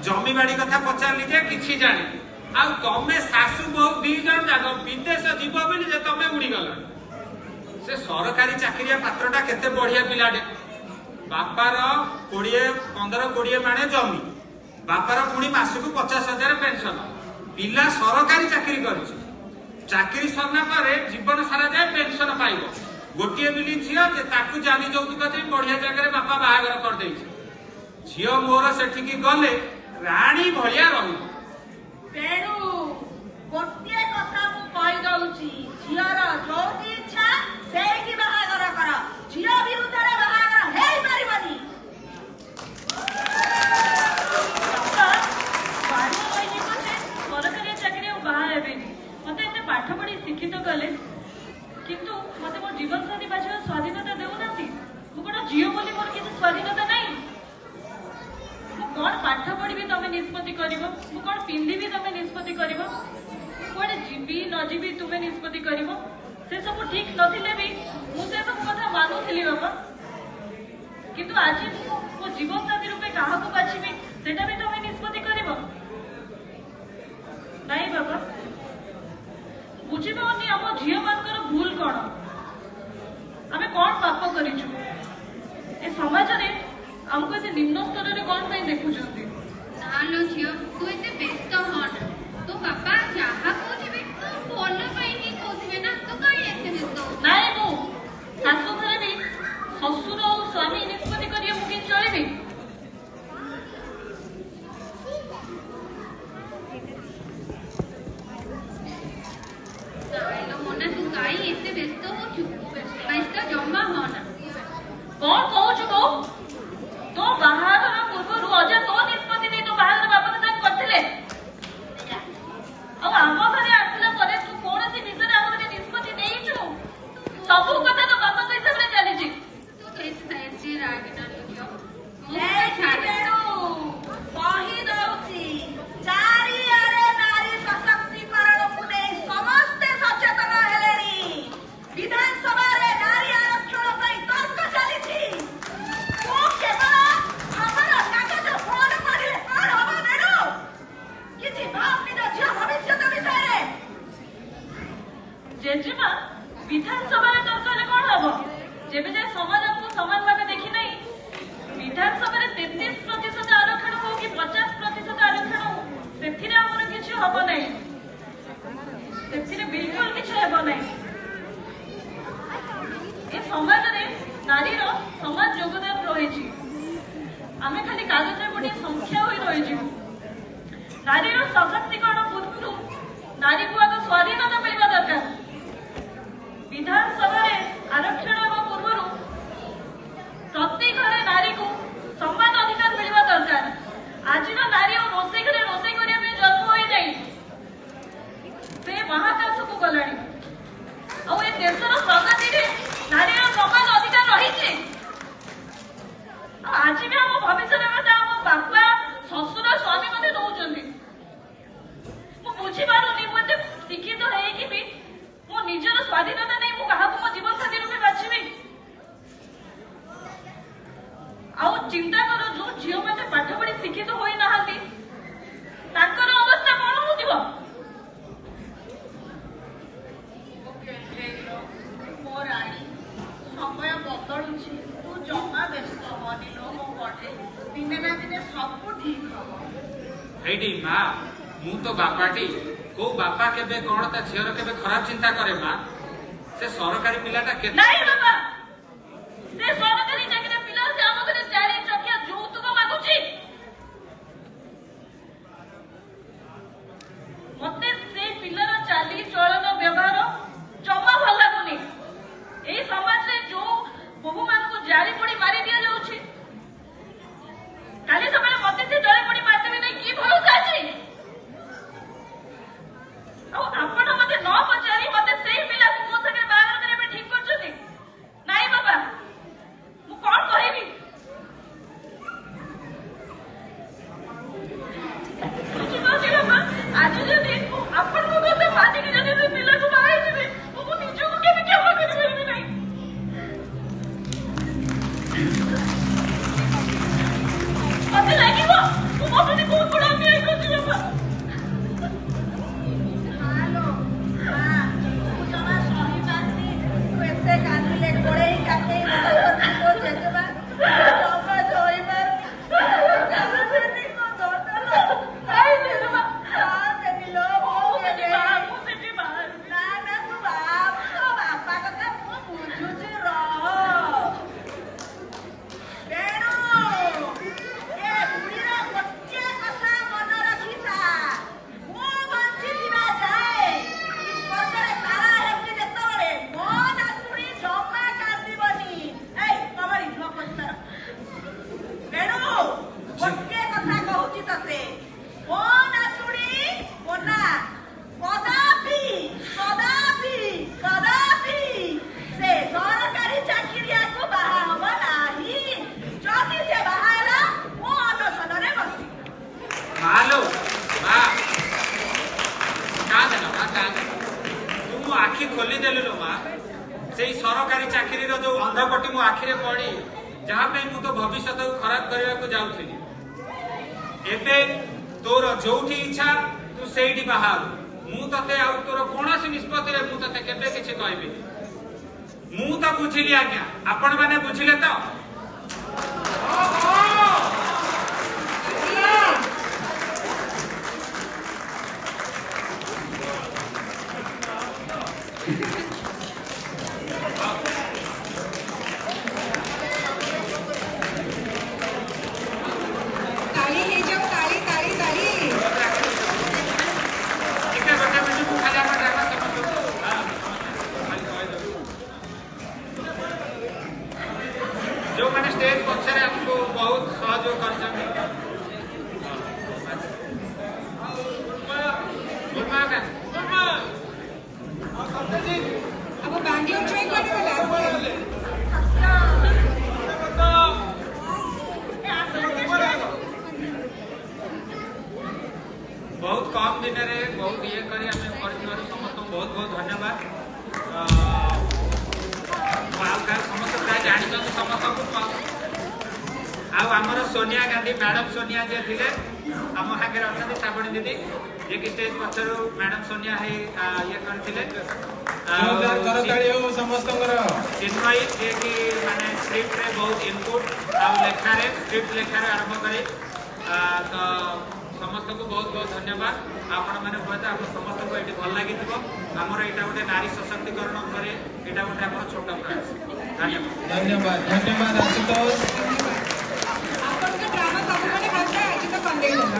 ଜମିବାଡି କଥା ପଚାରିଲି ଯେ କିଛି ଜାଣିନି, ଆଉ ତମେ ଶାଶୁ ବୋହୂ 2 ଜଣ ଯାକ ବିଦେଶ ଯିବ ବୋଲି ଯେ ତମେ ଉଡିଗଲ। ସେ ସରକାରୀ ଚାକିରିଆ ପାତ୍ରଟା କେତେ ବଢିଆ ପିଲାଟେ, ବାପାର 15-20 ମାଣେ ଜମି, ବାପାର ପୁଣି ମାସକୁ 50,000 ପେନସନ, ପିଲା ସରକାରୀ ଚାକିରି କରିଛି, ଚାକିରି ସରିଲା ପରେ ଜୀବନ ସାରା ଯାଏ ପେନସନ ପାଇବ। ଗୋଟିଏ ବୋଲି ଝିଅ ଯେ ତାକୁ ଜାନି ଯୌତୁକ ଦେଇ ବଢିଆ ଜାଗାରେ ବାପା ବାହାଘର କରିଦେଇଛି। ଝିଅ ମୋର ସେଠିକି ଗଲେ ରାଣୀ ଭଳିଆ ରହିବ। ବେଣୁ, ଗୋଟିଏ କଥା ମୁଁ କହିଦଉଛି, ଝିଅର ଯୋଉଠି ଇଚ୍ଛା ସେଇଠି ବାହାଘର କର, ଝିଅ ବିରୁଦ୍ଧରେ ବାହାଘର ହେଇପାରିବନି। ସରକାରୀ ଚାକିରି ଆଉ ବାହା ହେବେନି, ମତେ ଏତେ ପାଠ ପଢି ଶିକ୍ଷିତ କଲେ, କିନ୍ତୁ ମତେ ମୋ ଜୀବନ ସାଥୀ ବାଛିବା ସ୍ୱାଧୀନତା ଦେଉନାହାନ୍ତି। ମୁଁ କଣ ଝିଅ ବୋଲି ମୋର କିଛି ସ୍ୱାଧୀନତା ନାହିଁ? ମୁଁ କଣ ପାଠ ପଢିବି ତମେ ନିଷ୍ପତ୍ତି କରିବ, ମୁଁ କଣ ପିନ୍ଧିବି ତମେ ନିଷ୍ପତ୍ତି କରିବ, କୁଆଡେ ଯିବି ନ ଯିବି ତୁମେ ନିଷ୍ପତ୍ତି କରିବ। ସେ ସବୁ ଠିକ ନଥିଲେ ବି ମୁଁ ସେ ସବୁ କଥା ମାନୁଥିଲି ବାପା, କିନ୍ତୁ ଆଜି ମୁଁ ମୋ ଜୀବନ ସାଥୀ ରୂପେ କାହାକୁ ବାଛିବି ସେଟା ବି ତମେ ନିଷ୍ପତ୍ତି କରିବ? ନାଇଁ ବାବା, ବୁଝିପାରୁନି ଆମ ଝିଅ ମାନଙ୍କର ଭୁଲ କଣ, ଆମେ କଣ ପାପ କରିଛୁ, ଏ ସମାଜରେ ଆମକୁ ଏତେ ନିମ୍ନ ସ୍ତରରେ କଣ ପାଇଁ ଦେଖୁଛନ୍ତି? ତାହେଲେ ଝିଅ, ତୁ ଏତେ ବ୍ୟସ୍ତ ହନା, ତୋ ବାପା ଯାହା କହୁଥିବେ ତୁ ଭଲ ପାଇଁ ହିଁ କହୁଥିବେ ନା, ତୁ କାହିଁ ଏତେ ବ୍ୟସ୍ତ ହଉଛୁ? ନାଇଁ, ମୁଁ ଶାଶୁ ଘରେ ବି ଶ୍ୱଶୁର ଆଉ ସ୍ୱାମୀ ନିଷ୍ପତ୍ତି କରିବା ମୁଁ କେମିତି ଚଳିବି? ମନା, ତୁ କାହିଁ ଏତେ ବ୍ୟସ୍ତ ହଉଛୁ? ବ୍ୟସ୍ତ ଜମା ହନା। କଣ କହୁଛୁ ବୋଉ? ତୋ ବାହାଘର ପୂର୍ବରୁ ଅଜା ତୋ ନିଷ୍ପତ୍ତି ନେଇ ତୋ ବାହାଘର ବାପାଙ୍କ ସାଙ୍ଗେ କରିଥିଲେ, ଜେଜେମା ବିଧାନସଭାରେ ଦରକାର କଣ ହବ? ଯେବେ ଯାଏ ସମାଜ ଆମକୁ ସମାନ ଭାବେ ଦେଖି ନାହିଁ, ବିଧାନସଭାରେ 33% ଆରକ୍ଷଣ ହଉ କି 50% ଆରକ୍ଷଣ ହଉ, ସେଥିରେ ଆମର କିଛି ହବ ନାହିଁ, ସେଥିରେ ବିଲକୁଲ କିଛି ହେବ ନାହିଁ। ଏ ସମାଜରେ ନାରୀର ସମାନ ଯୋଗଦାନ ରହିଛି। ଆମେ ଖାଲି କାଗଜରେ ଗୋଟିଏ ସଂଖ୍ୟା ହୋଇ ରହିଯିବୁ। ନାରୀର ସଶକ୍ତିକରଣ ପୂର୍ବରୁ ନାରୀକୁ ଆଗ ସ୍ୱାଧୀନତା ମିଳିବା ଦରକାର। ବିଧାନସଭାରେ ଆରକ୍ଷଣ ହେବା ପୂର୍ବରୁ ପ୍ରତି ଘରେ ନାରୀକୁ ସମାନ ଅଧିକାର ମିଳିବା ଦରକାର। ଆଜିର ନାରୀ ଆଉ ରୋଷେଇ ଘରେ ରୋଷେଇ କରିବା ପାଇଁ ଜନ୍ମ ହୋଇଯାଇ ସେ ମହାକାଶକୁ ଗଲାଣି। ଆଉ ଏ ଦେଶର ପ୍ରଗତିରେ ନାରୀର ସମାନ ଅଧିକାର ରହିଛି। ଆଉ ଆଜି ବି ଆମ ଭବିଷ୍ୟତ କଥା ଆମ ବାପା ଶ୍ୱଶୁର ସ୍ୱାମୀ ମଧ୍ୟ ଦଉଛନ୍ତି। ମୁଁ ବୁଝିପାରୁନି, ମୁଁ ଏତେ ଶିକ୍ଷିତ ହେଇକି ବି ମୋ ନିଜର ସ୍ୱାଧୀନତା ନେଇ ମୁଁ କାହାକୁ ମୋ ଜୀବନ ସାଥୀ ରୂପେ ବାଛିବି? ଆଉ ଚିନ୍ତା କର, ଯୋଉ ଝିଅମାନେ ପାଠ ପଢି ଶିକ୍ଷିତ ହୋଇନାହାନ୍ତି ତାଙ୍କର ଅବସ୍ଥା କଣ ହଉଥିବ? ମୋ ରାଣୀ, ସମୟ ବଦଳୁଛି, ତୁ ଜମା ବ୍ୟସ୍ତ ହନି ଲୋ ମୋ ପଟେ। ଦିନେ ନା ଦିନେ ସବୁ ଠିକ ହବ। ହେଇଟି ମା, ମୁଁ ତ ବାପାଟି। କୋଉ ବାପା କେବେ କଣ ତା ଝିଅର କେବେ ଖରାପ ଚିନ୍ତା କରେ ମା? ସେ ସରକାରୀ ପିଲାଟା କେତେ ନାଇଁ ବାବା, ସେ ସରକାରୀ ଚାକିରି ପିଲା, ସେ ଆମ ଘରେ 4 ଚକିଆ ଯୌତୁକ ମାଗୁଛି। ମତେ ସେଇ ପିଲାର ଚାଲି ଚଳନ ବ୍ୟବହାର ଜମା ଭଲ ଲାଗୁନି। ଏଇ ସମାଜରେ ଯୋଉ ବୋହୂ ମାନଙ୍କୁ ଜାଳି ପୋଡି ମାରି ଦିଆଯାଉଛି, କାଲି ସକାଳେ ମତେ ସେ ଜଳି ପୋଡି ମାରିଦେବେ ନାହିଁ କି ଭରସା ଅଛି? ଆଉ ଆପଣ ମତେ ନ ପଚାରି ମତେ ସେଇ ପିଲାକୁ ମୋ ସାଙ୍ଗରେ ବାହାଘର କରିବା ପାଇଁ ଠିକ କରୁଛନ୍ତି? ନାଇଁ ବାବା, ମୁଁ କଣ କହିବି? ବୁଝିପାରୁଛି ବାବା, ଆଜି ଯଦି ଆପଣଙ୍କ କଥା ମାନିକି ଯଦି ସେ ପିଲାକୁ ବାହା ହେଇଯିବି, ମୁଁ ନିଜକୁ କେବେ କ୍ଷମା କରିପାରିବି ନାହିଁ। ମତେ ଲାଗିବ ମୁଁ ମୋ ପ୍ରତି ବହୁତ ବଡ ଅନ୍ୟାୟ କରୁଛି ବାବା। ହାଲୋ ମା, ମୁଁ ଜମା ସହିପାରୁନି। ତୁ ଏତେ କାନ୍ଦିଲେ ଗୋଳେଇ କାଖେଇ ମୋ ଜେଜେମା ଜମା ସହିପାରୁନି। କାନ୍ଦିନି ମୋ ଦୋଷ। ନାଇଁ ଜେଜେମା, ଦେବି ଲୋ, ମୁଁ ସେଠି ବାହାରିବି। ନା ନା, ତୁ ତୋ ବାପା କଥା ମୁଁ ବୁଝୁଛି, ରହ। ବେଣୁ, ଏ ବୁଢୀର ଗୋଟିଏ କଥା ମନେ ରଖିଥା। ମୁଁ ବଞ୍ଚିଥିବା ଯାଏ, ସ୍ୱର୍ଗରେ ତାରା ହେଉଚି ଯେତେବେଳେ, ମୋ ନାତୁଣୀ ଜମା କାନ୍ଦିବନି। ଏଇ କମଳି ନ ପଚାର। ବେଣୁ, ଗୋଟିଏ କଥା କହୁଛି ତତେ, ମୋ ନାତୁଣୀ ମୋନା କଦାପି କଦାପି କଦାପି ସେ ସରକାରୀ ଚାକିରିଆକୁ ବାହା ହବ ନାହିଁ। ଯଦି ସେ ବାହା ହେଲା, ମୁଁ ଅନଶନରେ ବସିବି। ମାଲୋ ମା, କାନ୍ଦେନ ମା, କାନ୍ଦେନ। ତୁ ମୋ ଆଖି ଖୋଲିଦେଲୁ ଲୋ ମା। ସେଇ ସରକାରୀ ଚାକିରିର ଯୋଉ ଅନ୍ଧପଟି ମୋ ଆଖିରେ ପଡି, ଯାହା ପାଇଁ ମୁଁ ତ ଭବିଷ୍ୟତକୁ ଖରାପ କରିବାକୁ ଯାଉଥିଲି, ଏବେ ତୋର ଯୋଉଠି ଇଚ୍ଛା ତୁ ସେଇଠି ବାହା ହବୁ। ମୁଁ ତତେ ଆଉ ତୋର କୌଣସି ନିଷ୍ପତ୍ତିରେ ମୁଁ ତତେ କେବେ କିଛି କହିବିନି। ମୁଁ ତ ବୁଝିଲି ଆଜ୍ଞା, ଆପଣ ମାନେ ବୁଝିଲେ ତ? ताली ହେଇଯାଉ, ତାଳି ତାଳି ତାଳି। ଟିକେ ଗୋଟେ ମିନିଟ୍ ମୁଁ ଖାଲି ଆମ ଡ୍ରାଇଭର ସମସ୍ତଙ୍କୁ ଖାଲି କହିଦେବି। ଯୋଉମାନେ ଷ୍ଟେଜ ପଛରେ ଆମକୁ ବହୁତ ସହଯୋଗ କରିଛନ୍ତି, अब बैंगलोर ट्राई करने वाला बहुत कम दिन में बहुत ये करी आम कर समस्त बहुत बहुत धन्यवाद। समस्त प्राय जानी समस्त आमर सोनिया गांधी मैडम सोनिया जी थे आम आगे अच्छा श्रावणी दीदी जे कि स्टेज पक्षर मैडम सोनिया है ये करते चिन्मयी जे कि माने स्क्रिप्ट रे बहुत इनपुट लेखार स्क्रिप्ट लेखार आरंभ करे तो समस्त को बहुत बहुत धन्यवाद आपण मैंने कहते आप समस्त को ये भल लगी आमर यहाँ गोटे नारी सशक्तिकरण पर यहाँ गोटे आम छोट प्रयास धन्यवाद धन्यवाद आशुतोष ଆପଣଙ୍କ ଡ୍ରାମା ସବୁବେଳେ ହସେ ଆଜି ତ କନ୍ଦେଇ ଦେଲା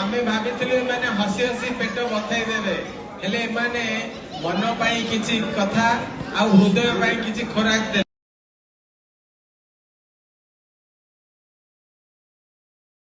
आमे भाविथिलु एमाने हसी हसी पेट बथाई देबे हेले एमाने मन पाई किछि कथा आ हृदय पाई किछि खोराक दे